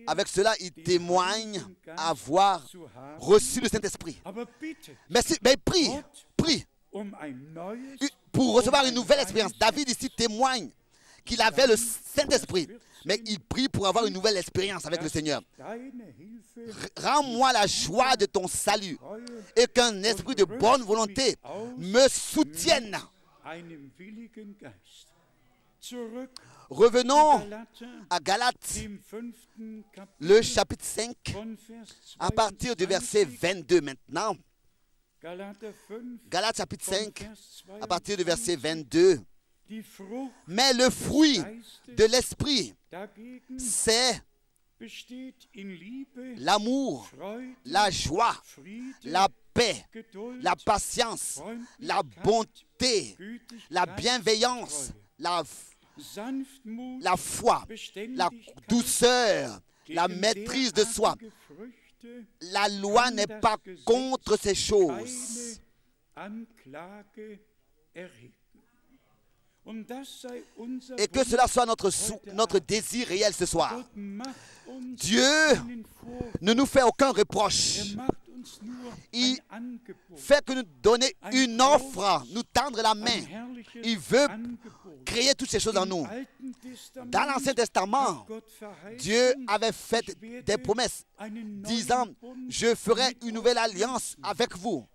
Avec cela, il témoigne avoir reçu le Saint-Esprit. Mais prie pour recevoir une nouvelle expérience. David ici témoigne qu'il avait le Saint-Esprit, mais il prie pour avoir une nouvelle expérience avec le Seigneur. Rends-moi la joie de ton salut et qu'un esprit de bonne volonté me soutienne. Revenons à Galates, le chapitre 5, à partir du verset 22 maintenant. Galates chapitre 5, à partir du verset 22. Mais le fruit de l'esprit, c'est l'amour, la joie, la paix, la patience, la bonté, la bienveillance, la foi, la douceur, la maîtrise de soi. La loi n'est pas contre ces choses. Et que cela soit notre désir réel ce soir. Dieu ne nous fait aucun reproche. Il fait que nous donner une offre, nous tendre la main. Il veut créer toutes ces choses en nous. Dans l'Ancien Testament, Dieu avait fait des promesses disant, je ferai une nouvelle alliance avec vous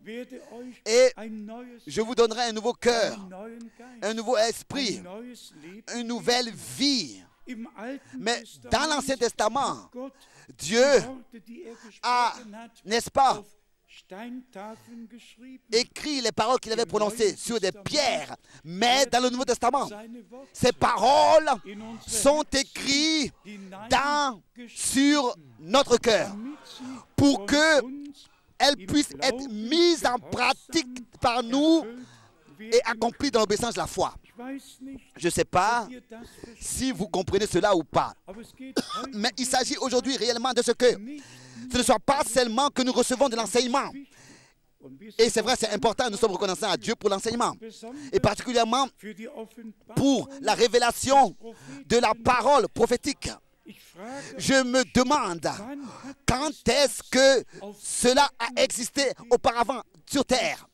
et je vous donnerai un nouveau cœur, un nouveau esprit, une nouvelle vie. Mais dans l'Ancien Testament, Dieu a, n'est-ce pas, écrit les paroles qu'il avait prononcées sur des pierres. Mais dans le Nouveau Testament, ces paroles sont écrites sur notre cœur pour qu'elles puissent être mises en pratique par nous et accomplies dans l'obéissance de la foi. Je ne sais pas si vous comprenez cela ou pas, mais il s'agit aujourd'hui réellement de ce que ce ne soit pas seulement que nous recevons de l'enseignement. Et c'est vrai, c'est important, nous sommes reconnaissants à Dieu pour l'enseignement. Et particulièrement pour la révélation de la parole prophétique. Je me demande quand est-ce que cela a existé auparavant sur terre,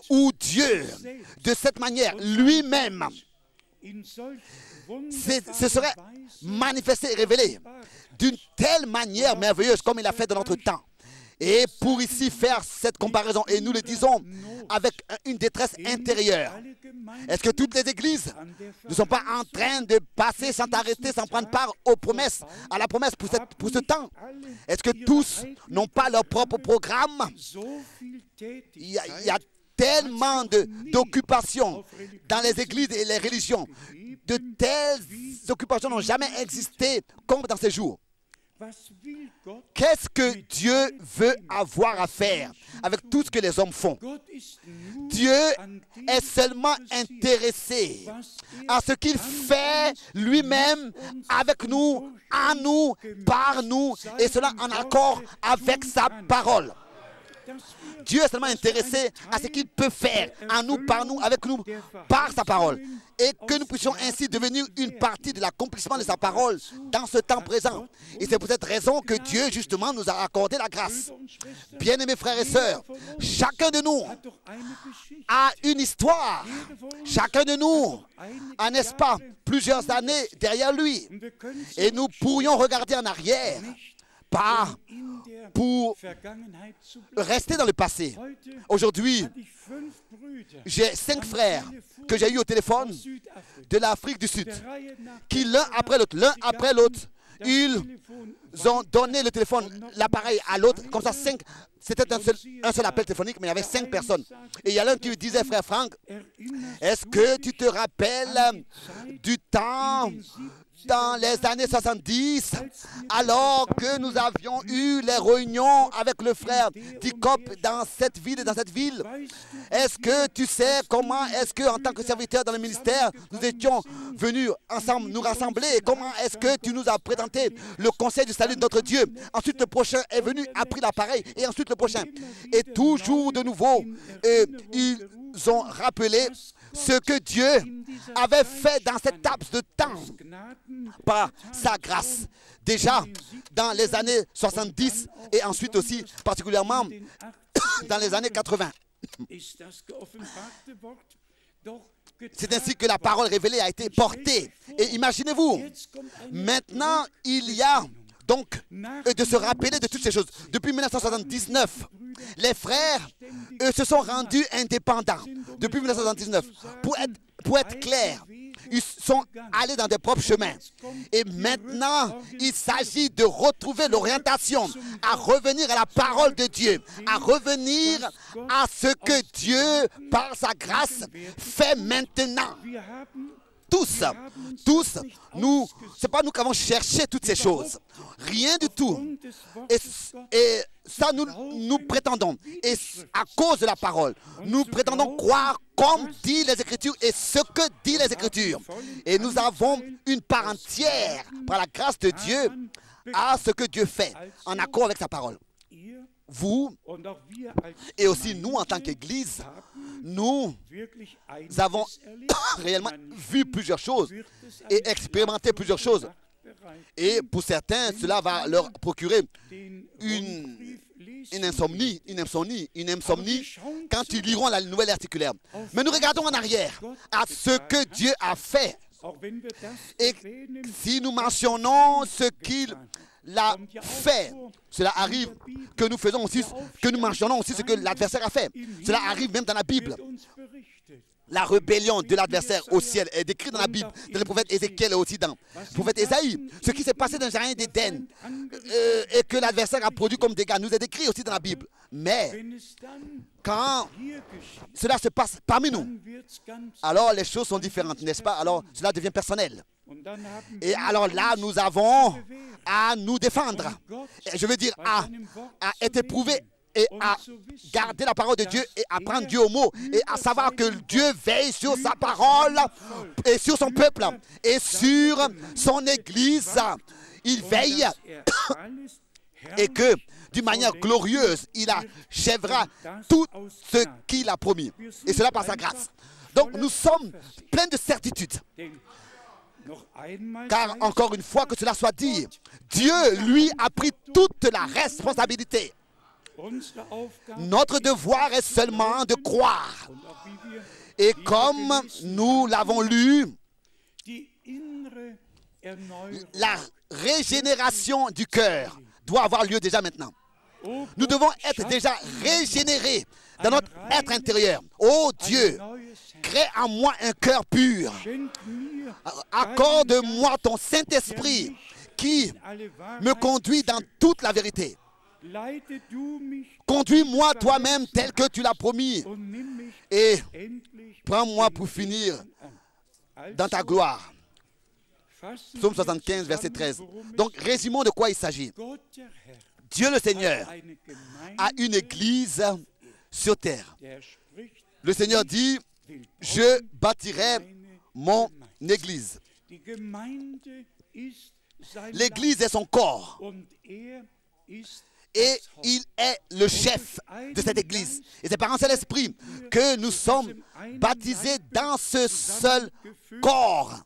où Dieu, de cette manière, lui-même, se serait manifesté et révélé d'une telle manière merveilleuse comme il a fait dans notre temps. Et pour ici faire cette comparaison, et nous le disons avec une détresse intérieure, est-ce que toutes les églises ne sont pas en train de passer sans arrêter, sans prendre part aux promesses, à la promesse pour ce temps? Est-ce que tous n'ont pas leur propre programme? Il y a tellement d'occupations dans les églises et les religions. De telles occupations n'ont jamais existé comme dans ces jours. Qu'est-ce que Dieu veut avoir à faire avec tout ce que les hommes font? Dieu est seulement intéressé à ce qu'il fait lui-même avec nous, en nous, par nous, et cela en accord avec sa parole. Dieu est seulement intéressé à ce qu'il peut faire en nous, par nous, avec nous, par sa parole. Et que nous puissions ainsi devenir une partie de l'accomplissement de sa parole dans ce temps présent. Et c'est pour cette raison que Dieu, justement, nous a accordé la grâce. Bien-aimés frères et sœurs, chacun de nous a une histoire. Chacun de nous a, n'est-ce pas, plusieurs années derrière lui. Et nous pourrions regarder en arrière. Pas pour rester dans le passé. Aujourd'hui, j'ai 5 frères que j'ai eu au téléphone de l'Afrique du Sud, qui l'un après l'autre, ils ont donné le téléphone, l'appareil à l'autre, comme ça, c'était un seul appel téléphonique, mais il y avait 5 personnes. Et il y a l'un qui lui disait, frère Franck, est-ce que tu te rappelles du temps dans les années 70, alors que nous avions eu les réunions avec le frère Dicop dans cette ville et dans cette ville? Est-ce que tu sais comment est-ce que, en tant que serviteur dans le ministère, nous étions venus ensemble nous rassembler? Et comment est-ce que tu nous as présenté le conseil du salut de notre Dieu? Ensuite, le prochain est venu, a pris l'appareil, et ensuite le prochain. Et toujours de nouveau, ils ont rappelé ce que Dieu avait fait dans cette laps de temps par sa grâce. Déjà dans les années 70 et ensuite aussi particulièrement dans les années 80. C'est ainsi que la parole révélée a été portée. Et imaginez-vous, maintenant il y a donc de se rappeler de toutes ces choses. Depuis 1979, les frères, eux, se sont rendus indépendants. Depuis 1979, pour être clair, ils sont allés dans des propres chemins. Et maintenant, il s'agit de retrouver l'orientation, à revenir à la parole de Dieu, à revenir à ce que Dieu, par sa grâce, fait maintenant. Tous, c'est pas nous qui avons cherché toutes ces choses. Rien du tout. Et ça, nous prétendons. Et à cause de la parole, nous prétendons croire comme dit les Écritures et ce que dit les Écritures. Et nous avons une part entière, par la grâce de Dieu, à ce que Dieu fait, en accord avec sa parole. Vous, et aussi nous en tant qu'Église, nous avons réellement vu plusieurs choses et expérimenté plusieurs choses. Et pour certains, cela va leur procurer une insomnie quand ils liront la nouvelle articulaire. Mais nous regardons en arrière à ce que Dieu a fait. Et si nous mentionnons ce qu'il a fait, cela arrive que nous faisons aussi, que nous mentionnons aussi ce que l'adversaire a fait. Cela arrive même dans la Bible. La rébellion de l'adversaire au ciel est décrite dans la Bible, dans le prophète Ézéchiel et aussi dans le prophète Ésaïe. Ce qui s'est passé dans le jardin d'Éden et que l'adversaire a produit comme dégâts nous est décrit aussi dans la Bible. Mais quand cela se passe parmi nous, alors les choses sont différentes, n'est-ce pas? Alors cela devient personnel. Et alors là, nous avons à nous défendre. Et je veux dire, à être éprouvé et à garder la parole de Dieu et à prendre Dieu au mot et à savoir que Dieu veille sur sa parole et sur son peuple et sur son Église. Il veille et que d'une manière glorieuse, il achèvera tout ce qu'il a promis. Et cela par sa grâce. Donc nous sommes pleins de certitude. Car encore une fois que cela soit dit, Dieu lui a pris toute la responsabilité. Notre devoir est seulement de croire. Et comme nous l'avons lu, la régénération du cœur doit avoir lieu déjà maintenant. Nous devons être déjà régénérés dans notre être intérieur. Oh Dieu, crée en moi un cœur pur. Accorde-moi ton Saint-Esprit qui me conduit dans toute la vérité. Conduis-moi toi-même tel que tu l'as promis et prends-moi pour finir dans ta gloire. Psaume 75, verset 13. Donc, résumons de quoi il s'agit. Dieu le Seigneur a une église sur terre. Le Seigneur dit, je bâtirai mon église. L'église est son corps. Et il est le chef de cette église. Et c'est par un seul esprit que nous sommes baptisés dans ce seul corps.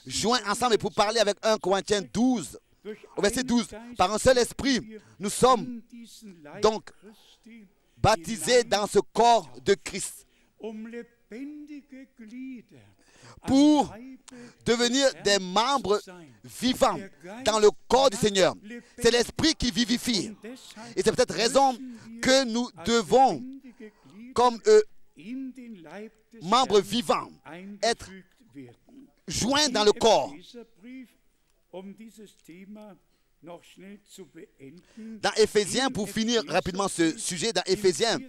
Joints ensemble, et pour parler avec 1 Corinthiens 12, au verset 12, par un seul esprit, nous sommes donc baptisés dans ce corps de Christ. Pour devenir des membres vivants dans le corps du Seigneur. C'est l'Esprit qui vivifie. Et c'est peut-être raison que nous devons, comme membres vivants, être joints dans le corps. Dans Éphésiens, pour finir rapidement ce sujet, dans Éphésiens,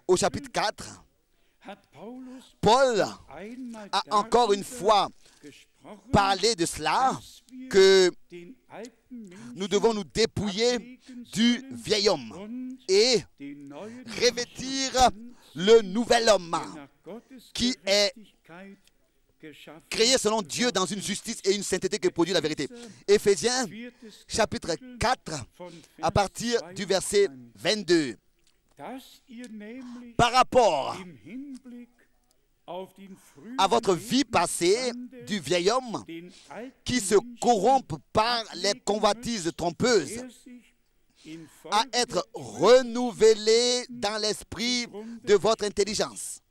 au chapitre 4, Paul a encore une fois parlé de cela, que nous devons nous dépouiller du vieil homme et revêtir le nouvel homme qui est créé selon Dieu dans une justice et une sainteté que produit la vérité. Éphésiens, chapitre 4, à partir du verset 22. Par rapport à votre vie passée du vieil homme qui se corrompt par les convoitises trompeuses, à être renouvelé dans l'esprit de votre intelligence,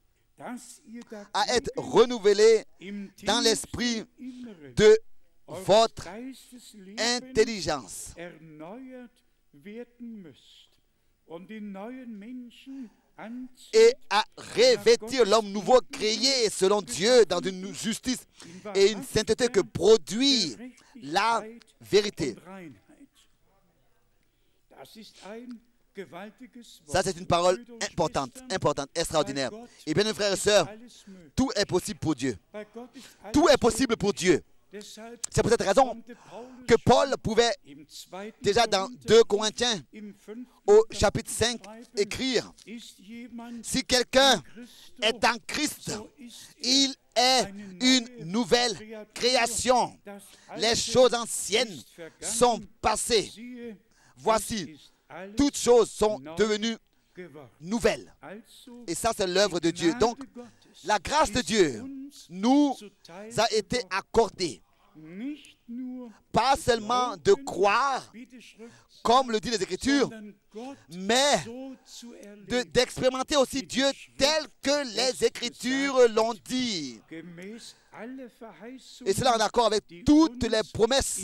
à être renouvelé dans l'esprit de votre intelligence, et à revêtir l'homme nouveau créé selon Dieu dans une justice et une sainteté que produit la vérité. Ça, c'est une parole importante, extraordinaire. Et bien, mes frères et sœurs, tout est possible pour Dieu. Tout est possible pour Dieu. C'est pour cette raison que Paul pouvait, déjà dans 2 Corinthiens, au chapitre 5, écrire « Si quelqu'un est en Christ, il est une nouvelle création. Les choses anciennes sont passées. Voici, toutes choses sont devenues nouvelles. » Et ça, c'est l'œuvre de Dieu. Donc, la grâce de Dieu nous a été accordée. Pas seulement de croire, comme le dit les Écritures, mais d'expérimenter aussi Dieu tel que les Écritures l'ont dit. Et cela en accord avec toutes les promesses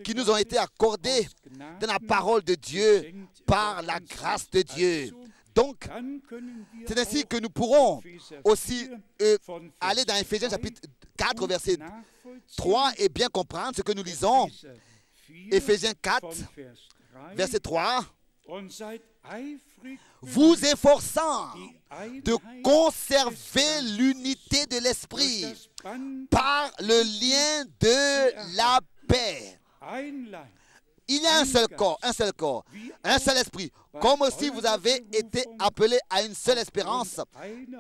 qui nous ont été accordées dans la parole de Dieu par la grâce de Dieu. Donc, c'est ainsi que nous pourrons aussi aller dans Éphésiens chapitre 4, verset 3 et bien comprendre ce que nous lisons. Éphésiens 4, verset 3. Vous efforçant de conserver l'unité de l'esprit par le lien de la paix. Il y a un seul corps, un seul esprit, comme aussi vous avez été appelés à une seule espérance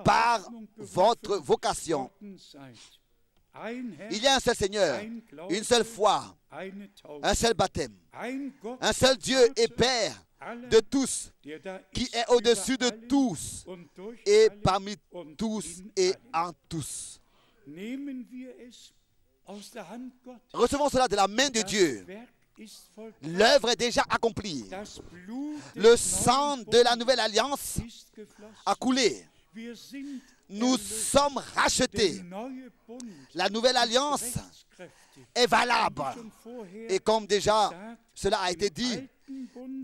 par votre vocation. Il y a un seul Seigneur, une seule foi, un seul baptême, un seul Dieu et Père de tous, qui est au-dessus de tous et parmi tous et en tous. Recevons cela de la main de Dieu. L'œuvre est déjà accomplie. Le sang de la nouvelle alliance a coulé. Nous sommes rachetés. La nouvelle alliance est valable. Et comme déjà cela a été dit,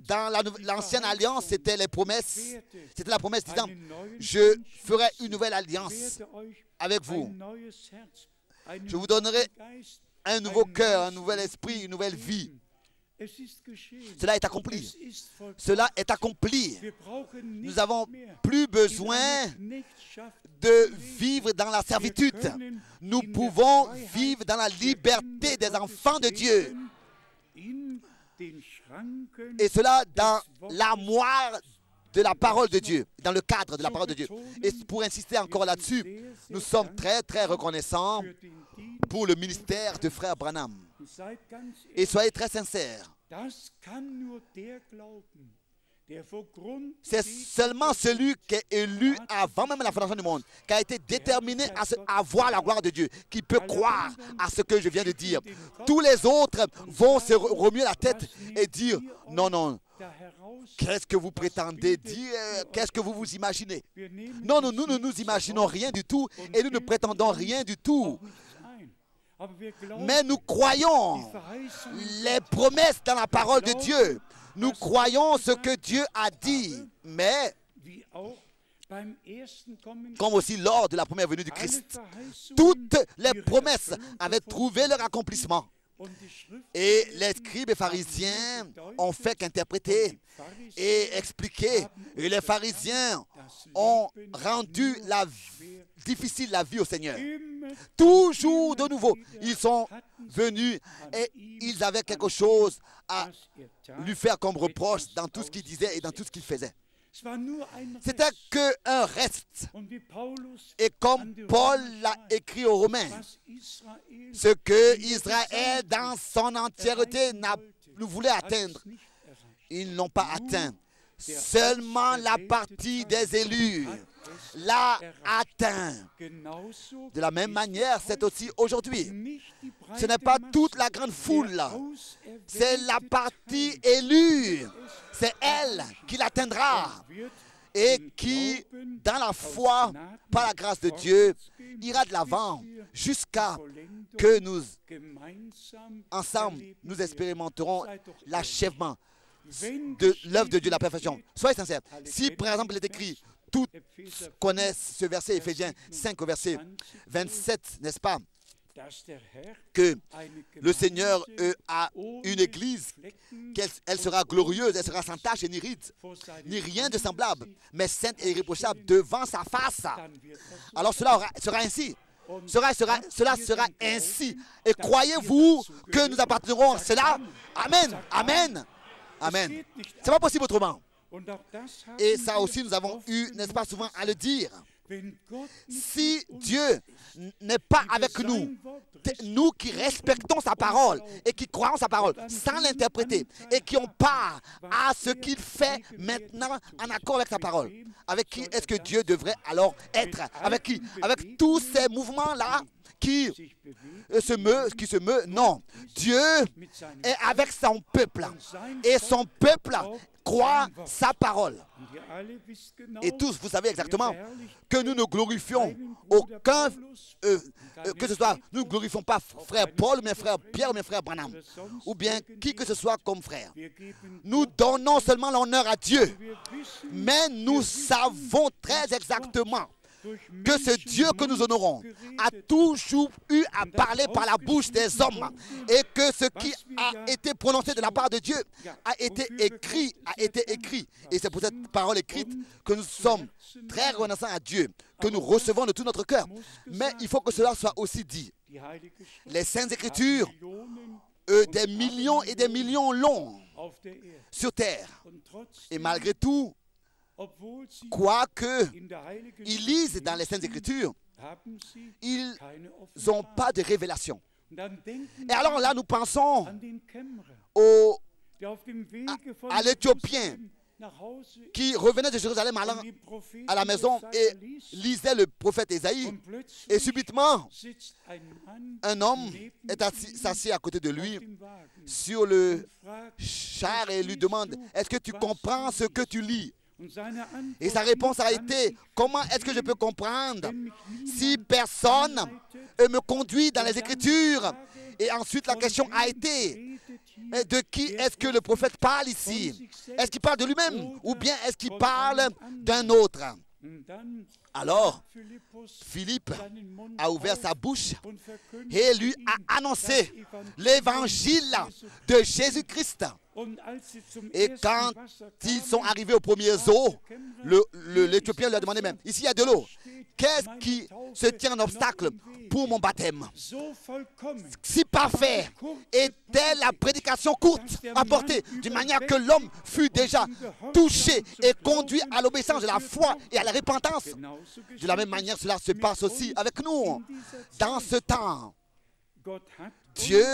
dans l'ancienne alliance, c'était les promesses. C'était la promesse disant, je ferai une nouvelle alliance avec vous. Je vous donnerai un nouveau cœur, un nouvel esprit, une nouvelle vie. Cela est accompli. Cela est accompli. Nous n'avons plus besoin de vivre dans la servitude. Nous pouvons vivre dans la liberté des enfants de Dieu. Et cela dans l'armoire de la parole de Dieu, dans le cadre de la parole de Dieu. Et pour insister encore là-dessus, nous sommes très, très reconnaissants pour le ministère de Frère Branham. Et soyez très sincères. C'est seulement celui qui est élu avant même la fondation du monde, qui a été déterminé à voir la gloire de Dieu, qui peut croire à ce que je viens de dire. Tous les autres vont se remuer la tête et dire « Non, non, qu'est-ce que vous prétendez dire? Qu'est-ce que vous vous imaginez? » Non, non, nous ne nous imaginons rien du tout et nous ne prétendons rien du tout. Mais nous croyons les promesses dans la parole de Dieu. Nous croyons ce que Dieu a dit. Mais, comme aussi lors de la première venue du Christ, toutes les promesses avaient trouvé leur accomplissement. Et les scribes et pharisiens ont fait qu'interpréter et expliquer. Et les pharisiens ont rendu difficile la vie au Seigneur. Toujours de nouveau, ils sont venus et ils avaient quelque chose à lui faire comme reproche dans tout ce qu'il disait et dans tout ce qu'il faisait. C'était qu'un reste. Et comme Paul l'a écrit aux Romains, ce que Israël dans son entièreté nous voulait atteindre, ils n'ont pas atteint. Seulement la partie des élus l'a atteint. De la même manière, c'est aussi aujourd'hui. Ce n'est pas toute la grande foule, c'est la partie élue. C'est elle qui l'atteindra et qui, dans la foi, par la grâce de Dieu, ira de l'avant jusqu'à que nous, ensemble, nous expérimenterons l'achèvement de l'œuvre de Dieu, la perfection. Soyez sincères. Si, par exemple, il est écrit, tous connaissent ce verset, Éphésiens 5 au verset 27, n'est-ce pas? Que le Seigneur a une église, qu'elle sera glorieuse, elle sera sans tache et ni ride, ni rien de semblable, mais sainte et irréprochable devant sa face. Alors cela sera ainsi. Cela sera ainsi. Et croyez-vous que nous appartiendrons à cela? Amen. Amen. Amen. Ce n'est pas possible autrement. Et ça aussi, nous avons eu, n'est-ce pas, souvent à le dire. Si Dieu n'est pas avec nous, nous qui respectons sa parole et qui croyons sa parole sans l'interpréter et qui ont part à ce qu'il fait maintenant en accord avec sa parole, avec qui est-ce que Dieu devrait alors être? Avec qui? Avec tous ces mouvements-là qui se meut? Non. Dieu est avec son peuple et son peuple croit sa parole. Et tous, vous savez exactement que nous ne glorifions aucun, que ce soit, nous ne glorifions pas frère Paul, mais frère Pierre, mais frère Branham, ou bien qui que ce soit comme frère. Nous donnons seulement l'honneur à Dieu, mais nous savons très exactement que ce Dieu que nous honorons a toujours eu à parler par la bouche des hommes et que ce qui a été prononcé de la part de Dieu a été écrit. Et c'est pour cette parole écrite que nous sommes très reconnaissants à Dieu, que nous recevons de tout notre cœur. Mais il faut que cela soit aussi dit. Les Saintes Écritures, des millions et des millions l'ont sur terre. Et malgré tout, quoique ils lisent dans les Saintes Écritures, ils n'ont pas de révélation. Et alors là, nous pensons à l'Éthiopien qui revenait de Jérusalem allant à la maison et lisait le prophète Ésaïe. Et subitement, un homme est s'assied à côté de lui sur le char et lui demande « Est-ce que tu comprends ce que tu lis ?» Et sa réponse a été, comment est-ce que je peux comprendre si personne me conduit dans les Écritures? Et ensuite la question a été, de qui est-ce que le prophète parle ici? Est-ce qu'il parle de lui-même ou bien est-ce qu'il parle d'un autre? Alors, Philippe a ouvert sa bouche et lui a annoncé l'évangile de Jésus-Christ. Et quand ils sont arrivés aux premières eaux, l'Éthiopien lui a demandé même, ici il y a de l'eau, qu'est-ce qui se tient en obstacle pour mon baptême? Si parfait était la prédication courte apportée, d'une manière que l'homme fut déjà touché et conduit à l'obéissance de la foi et à la repentance. De la même manière, cela se passe aussi avec nous. Dans ce temps, Dieu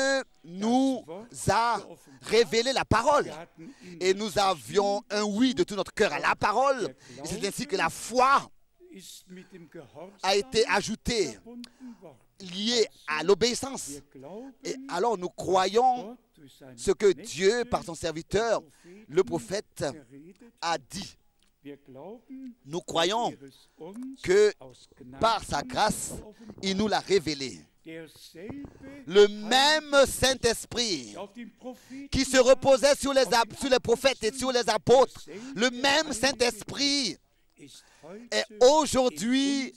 nous a révélé la parole et nous avions un oui de tout notre cœur à la parole. Et c'est ainsi que la foi a été ajoutée, liée à l'obéissance. Et alors nous croyons ce que Dieu, par son serviteur, le prophète, a dit. Nous croyons que par sa grâce, il nous l'a révélé. Le même Saint-Esprit qui se reposait sur les prophètes et sur les apôtres, le même Saint-Esprit est aujourd'hui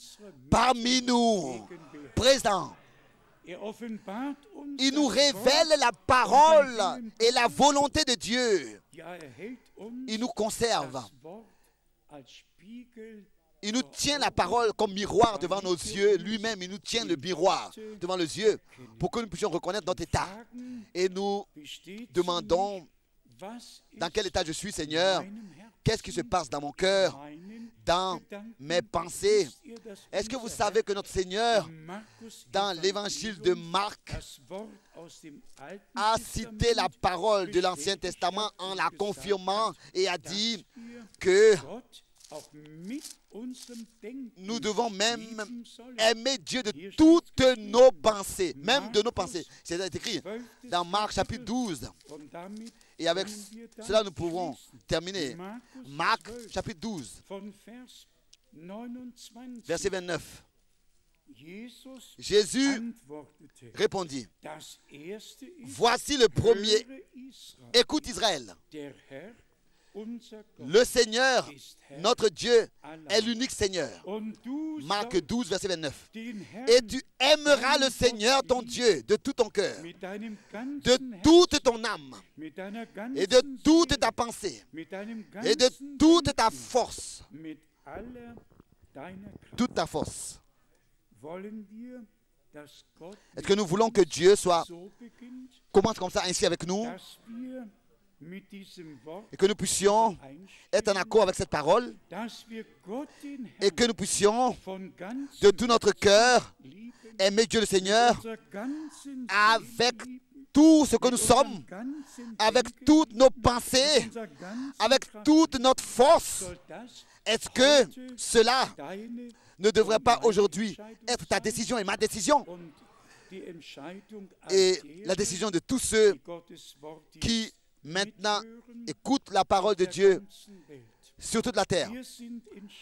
parmi nous, présent. Il nous révèle la parole et la volonté de Dieu. Il nous conserve. Il nous tient la parole comme miroir devant nos yeux. Lui-même, il nous tient le miroir devant les yeux pour que nous puissions reconnaître notre état. Et nous demandons dans quel état je suis, Seigneur. Qu'est-ce qui se passe dans mon cœur, dans mes pensées? Est-ce que vous savez que notre Seigneur, dans l'évangile de Marc, a cité la parole de l'Ancien Testament en la confirmant et a dit que nous devons même aimer Dieu de toutes nos pensées, même de nos pensées. C'est écrit dans Marc chapitre 12. Et avec cela, nous pouvons terminer. Marc chapitre 12, verset 29. Jésus répondit, voici le premier. Écoute Israël. Le Seigneur, notre Dieu, est l'unique Seigneur. Marc 12, verset 29. Et tu aimeras le Seigneur, ton Dieu, de tout ton cœur, de toute ton âme, et de toute ta pensée, et de toute ta force. Toute ta force. Est-ce que nous voulons que Dieu commence comme ça, ainsi avec nous? Et que nous puissions être en accord avec cette parole et que nous puissions de tout notre cœur aimer Dieu le Seigneur avec tout ce que nous sommes, avec toutes nos pensées, avec toute notre force. Est-ce que cela ne devrait pas aujourd'hui être ta décision et ma décision et la décision de tous ceux qui maintenant écoute la parole de Dieu sur toute la terre?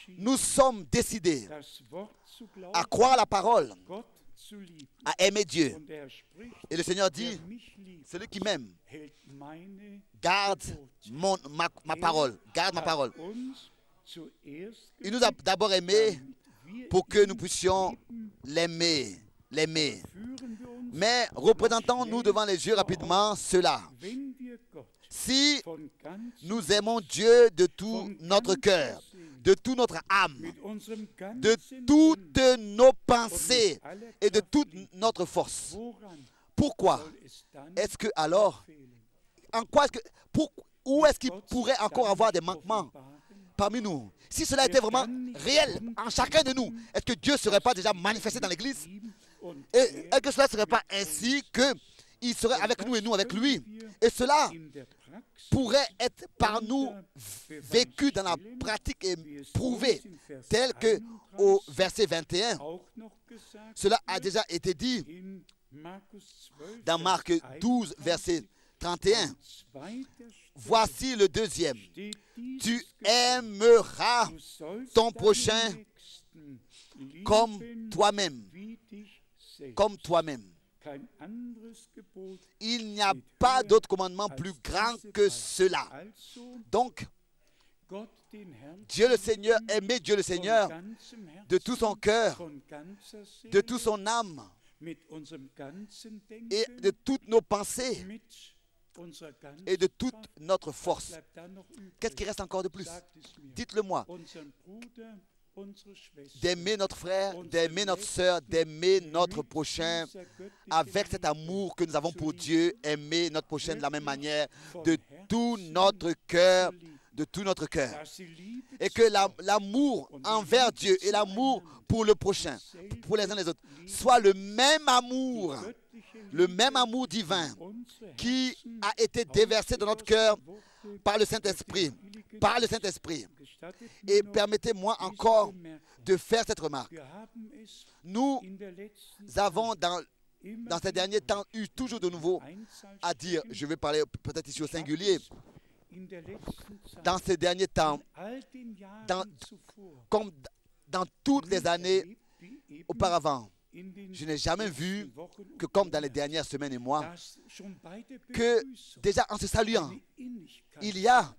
Nous sommes décidés à croire la parole, à aimer Dieu. Et le Seigneur dit, celui qui m'aime garde ma parole, garde ma parole. Il nous a d'abord aimés pour que nous puissions l'aimer. Mais représentons-nous devant les yeux rapidement cela. Si nous aimons Dieu de tout notre cœur, de toute notre âme, de toutes nos pensées et de toute notre force, pourquoi est-ce que alors, où est-ce qu'il pourrait encore avoir des manquements parmi nous? Si cela était vraiment réel en chacun de nous, est-ce que Dieu ne serait pas déjà manifesté dans l'Église? Et est-ce que cela ne serait pas ainsi qu'il serait avec nous et nous avec lui? Et cela pourrait être par nous vécu dans la pratique et prouvé, tel que au verset 21. Cela a déjà été dit dans Marc 12, verset 31. Voici le deuxième. Tu aimeras ton prochain comme toi-même. Comme toi-même. Il n'y a pas d'autre commandement plus grand que cela. Donc, Dieu le Seigneur, aimer Dieu le Seigneur de tout son cœur, de toute son âme et de toutes nos pensées et de toute notre force. Qu'est-ce qui reste encore de plus? Dites-le-moi. D'aimer notre frère, d'aimer notre soeur, d'aimer notre prochain avec cet amour que nous avons pour Dieu, aimer notre prochain de la même manière, de tout notre cœur, de tout notre cœur. Et que l'amour envers Dieu et l'amour pour le prochain, pour les uns les autres, soit le même amour divin qui a été déversé dans notre cœur par le Saint-Esprit. Par le Saint-Esprit. Et permettez-moi encore de faire cette remarque. Nous avons dans ces derniers temps eu toujours de nouveau à dire, je vais parler peut-être ici au singulier, dans ces derniers temps, comme dans toutes les années auparavant, je n'ai jamais vu que comme dans les dernières semaines et mois, que déjà en se saluant, il y a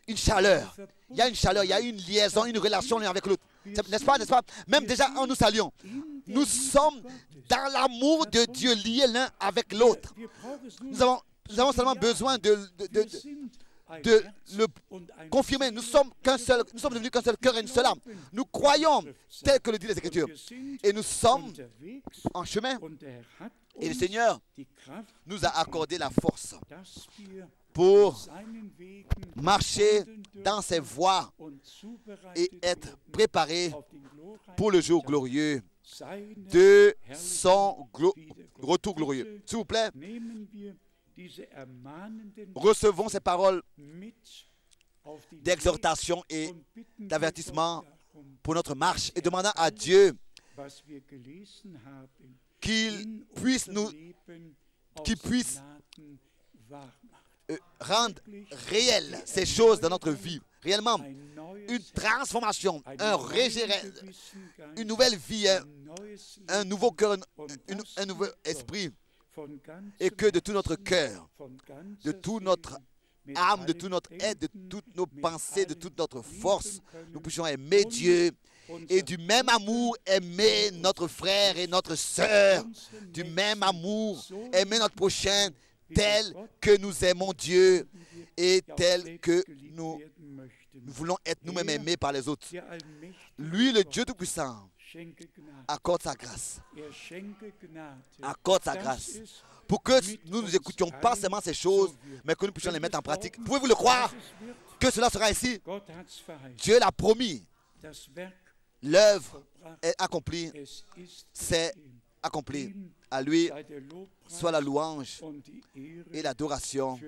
une chaleur. Il y a une chaleur, il y a une liaison, une relation l'un avec l'autre. N'est-ce pas, n'est-ce pas? Même déjà en nous saluant, nous sommes dans l'amour de Dieu, liés l'un avec l'autre. Nous avons seulement besoin de le confirmer. Nous sommes devenus qu'un seul cœur et une seule âme. Nous croyons tel que le dit les Écritures. Et nous sommes en chemin. Et le Seigneur nous a accordé la force pour marcher dans ses voies et être préparés pour le jour glorieux de son retour glorieux. S'il vous plaît, recevons ces paroles d'exhortation et d'avertissement pour notre marche et demandons à Dieu qu'il puisse rendre réelles ces choses dans notre vie. Réellement, une transformation, une nouvelle vie, un nouveau cœur, un nouveau esprit. Et que de tout notre cœur, de toute notre âme, de tout notre être, de toutes nos pensées, de toute notre force, nous puissions aimer Dieu et du même amour aimer notre frère et notre sœur, du même amour aimer notre prochain tel que nous aimons Dieu et tel que nous voulons être nous-mêmes aimés par les autres. Lui, le Dieu Tout-Puissant, accorde sa grâce. Accorde sa grâce. Pour que nous nous écoutions pas seulement ces choses, mais que nous puissions les mettre en pratique. Pouvez-vous le croire? Que cela sera ainsi? Dieu l'a promis. L'œuvre est accomplie. C'est accompli. À lui soit la louange et l'adoration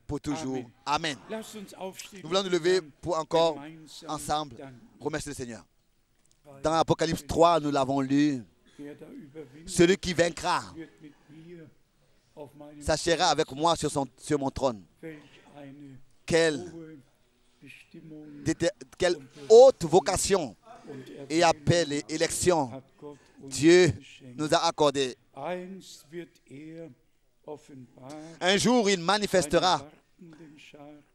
pour toujours. Amen. Nous voulons nous lever pour encore ensemble remercier le Seigneur. Dans Apocalypse 3, nous l'avons lu. Celui qui vaincra s'assiera avec moi sur mon trône. Quelle haute vocation et appel et élection Dieu nous a accordé. Un jour, il manifestera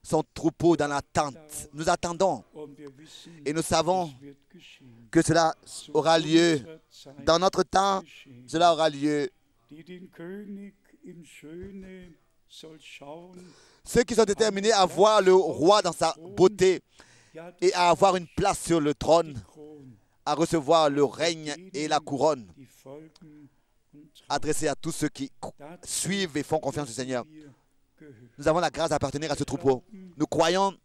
son troupeau dans la tente. Nous attendons et nous savons que cela aura lieu dans notre temps. Cela aura lieu. Ceux qui sont déterminés à voir le roi dans sa beauté et à avoir une place sur le trône, à recevoir le règne et la couronne, adressés à tous ceux qui suivent et font confiance au Seigneur. Nous avons la grâce d'appartenir à ce troupeau. Nous croyons,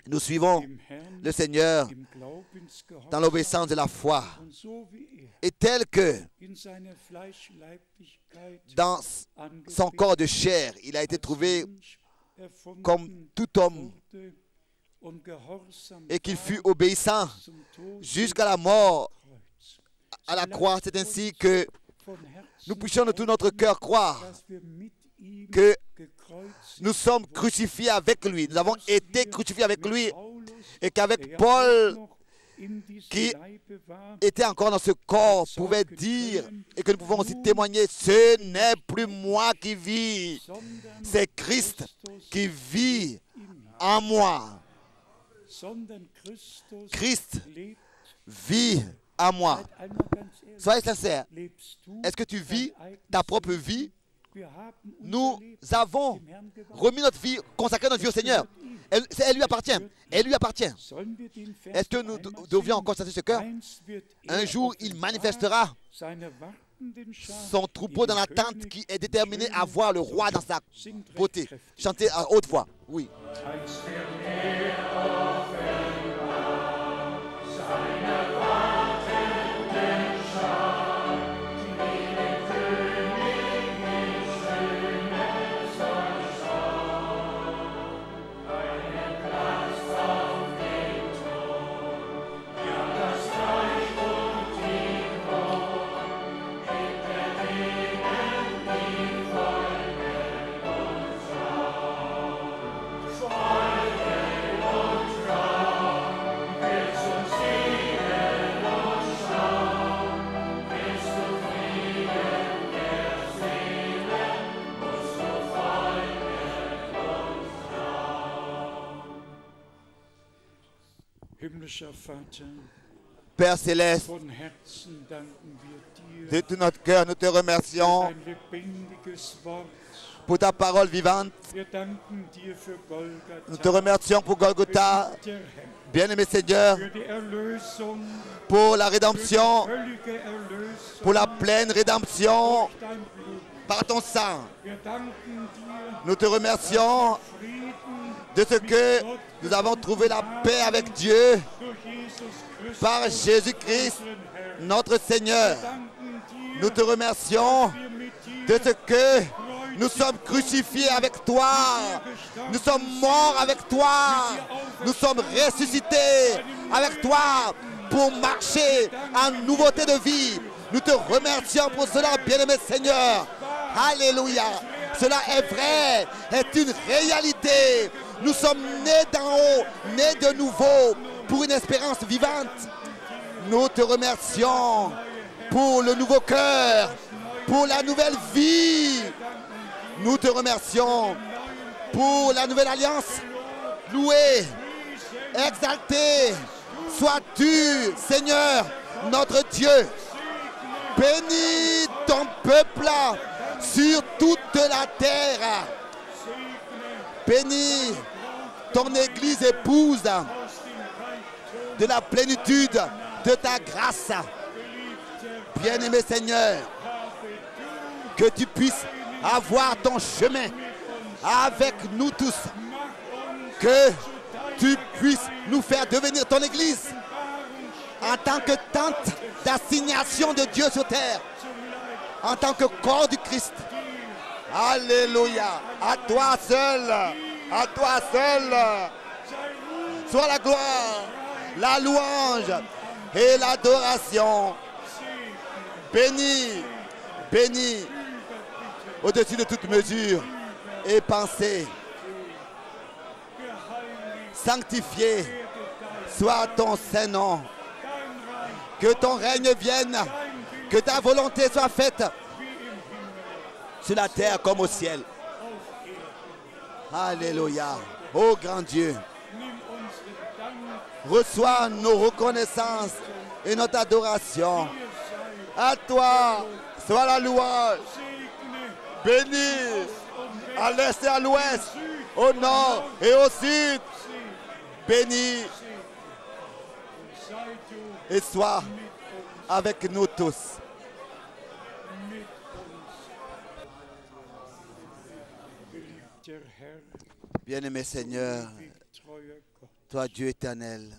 nous suivons le Seigneur dans l'obéissance de la foi. Et tel que dans son corps de chair, il a été trouvé comme tout homme et qu'il fut obéissant jusqu'à la mort à la croix. C'est ainsi que nous puissions de tout notre cœur croire que nous sommes crucifiés avec lui. Nous avons été crucifiés avec lui et qu'avec Paul, qui était encore dans ce corps, pouvait dire, et que nous pouvons aussi témoigner, ce n'est plus moi qui vis, c'est Christ qui vit en moi. Christ vit en moi. Soyez sincères. Est-ce que tu vis ta propre vie? Nous avons remis notre vie, consacré notre vie au Seigneur. Elle lui appartient. Elle lui appartient. Est-ce que nous devions constater ce cœur? Un jour, il manifestera son troupeau dans la tente qui est déterminé à voir le roi dans sa beauté. Chantez à haute voix. Oui. Feuer Himmlischer Vater, Père céleste, von Herzen danken wir de dir tout notre cœur, nous te für remercions dein lebendiges Wort. pour ta parole vivante. Wir danken dir für Nous te Golgatha, remercions pour Golgotha, der Herr, bien-aimé Seigneur, für die Erlösung, pour la für die rédemption, völlige Erlösung pour la pleine rédemption durch dein Blut. par ton sang. Wir danken dir Nous te remercions Frieden de ce que nous avons trouvé la paix avec Dieu durch Jesus Christus, par Jésus-Christ, unseren Herrn. notre Seigneur. Danken dir, Nous te remercions wir mit de dir ce que nous sommes crucifiés avec toi. Nous sommes morts avec toi. Nous sommes ressuscités avec toi pour marcher en nouveauté de vie. Nous te remercions pour cela, bien-aimé Seigneur. Alléluia. Cela est vrai, est une réalité. Nous sommes nés d'en haut, nés de nouveau pour une espérance vivante. Nous te remercions pour le nouveau cœur, pour la nouvelle vie. Nous te remercions pour la nouvelle alliance. Loué, exalté, sois-tu, Seigneur, notre Dieu. Bénis ton peuple sur toute la terre. Bénis ton Église épouse de la plénitude de ta grâce. Bien-aimé Seigneur, que tu puisses avoir ton chemin avec nous tous. Que tu puisses nous faire devenir ton Église en tant que tente d'assignation de Dieu sur terre, en tant que corps du Christ. Alléluia. À toi seul, à toi seul, soit la gloire, la louange et l'adoration. Béni, béni, au-dessus de toute mesure et pensée. Sanctifié soit ton Saint-Nom. Que ton règne vienne, que ta volonté soit faite sur la terre comme au ciel. Alléluia. Ô grand Dieu, reçois nos reconnaissances et notre adoration. À toi soit la louange. Béni à l'est et à l'ouest, au nord et au sud. Béni et sois avec nous tous. der Herr, Bien-aimé Seigneur, ewig treuer Gott. toi Dieu éternel,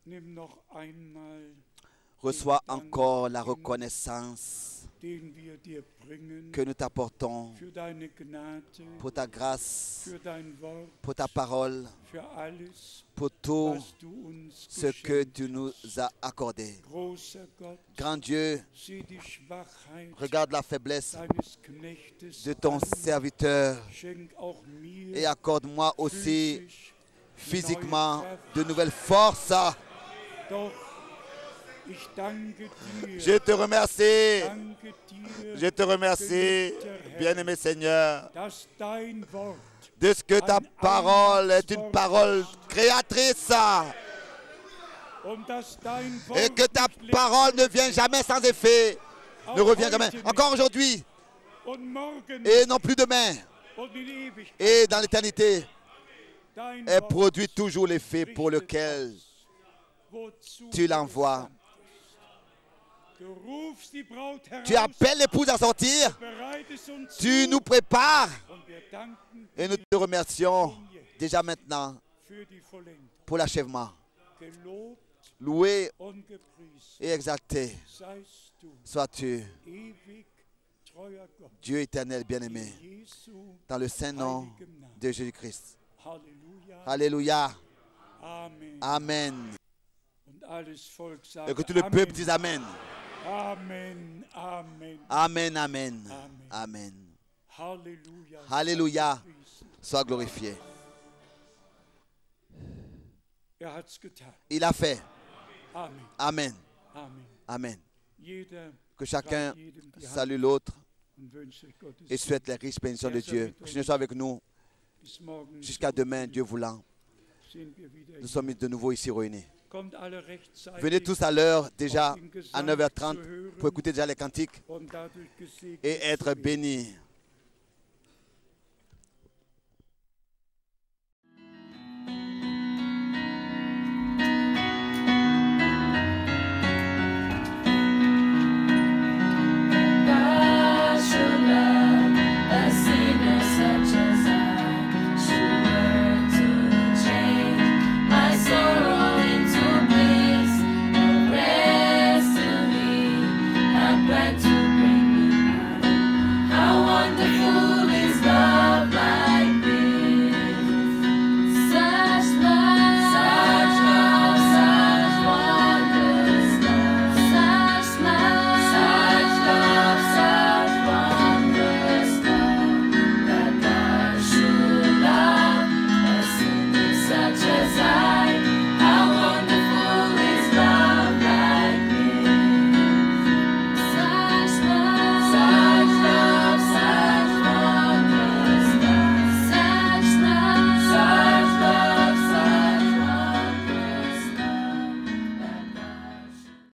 Nimm noch einmal reçois encore la reconnaissance den wir dir bringen que nous t'apportons für deine Gnade, pour ta grâce, für dein Wort, pour ta parole, für alles, pour tout was du uns ce que geschenkt tu nous as accordé. Großer Gott, Grand Dieu, sieh die Schwachheit regarde la faiblesse deines Knechtes de ton an, serviteur schenk auch mir et accorde-moi aussi physisch physiquement de nouvelles forces. Doch ich danke dir, Je te remercie, danke dir, je te remercie, bien-aimé Seigneur, dass dein Wort de ce que ta parole est une parole créatrice und dass dein Wort et que ta nicht parole ne vient jamais sans effet, ne auch revient jamais. heute nicht Encore aujourd'hui und morgen et non plus demain und in Ewigkeit. et dans l'éternité, Dein elle Wort produit toujours l'effet pour lequel wozu tu l'envoies. du rufst die Braut Tu heraus, appelles l'épouse à sortir, bereitest uns tu zu nous prépares und wir danken et nous te remercions déjà maintenant für die Vollendung. pour l'achèvement. Gelobt Loué und gepriesen et exalté seist du, sois-tu, ewig treuer Gott, Dieu éternel bien-aimé, in Jesu dans le saint nom heiligem Namen. de Jésus-Christ. Halleluja. Alléluia. Amen. Amen. Und alles Volk sagt Et que tout le Amen. peuple dise Amen. Amen. Amen. Amen, Amen. Amen. Amen. Halleluja. Alléluia. Gepriesen. Sois glorifié. Hat's getan. Il a fait. Amen. Amen. Amen. Amen. Jeder Que chacun reicht jedem die Hand salue l'autre und wünscht euch Gottes et souhaite les riches bénédictions de Dieu. Que le Seigneur soit avec nous Bis morgen jusqu'à demain, Dieu voulant. sind wir wieder Nous sommes de nouveau ici réunis. kommt alle rechtzeitig Venez tous à l'heure, déjà à 9h30, pour écouter déjà les cantiques und dadurch gesegnet et être zu werden. bénis.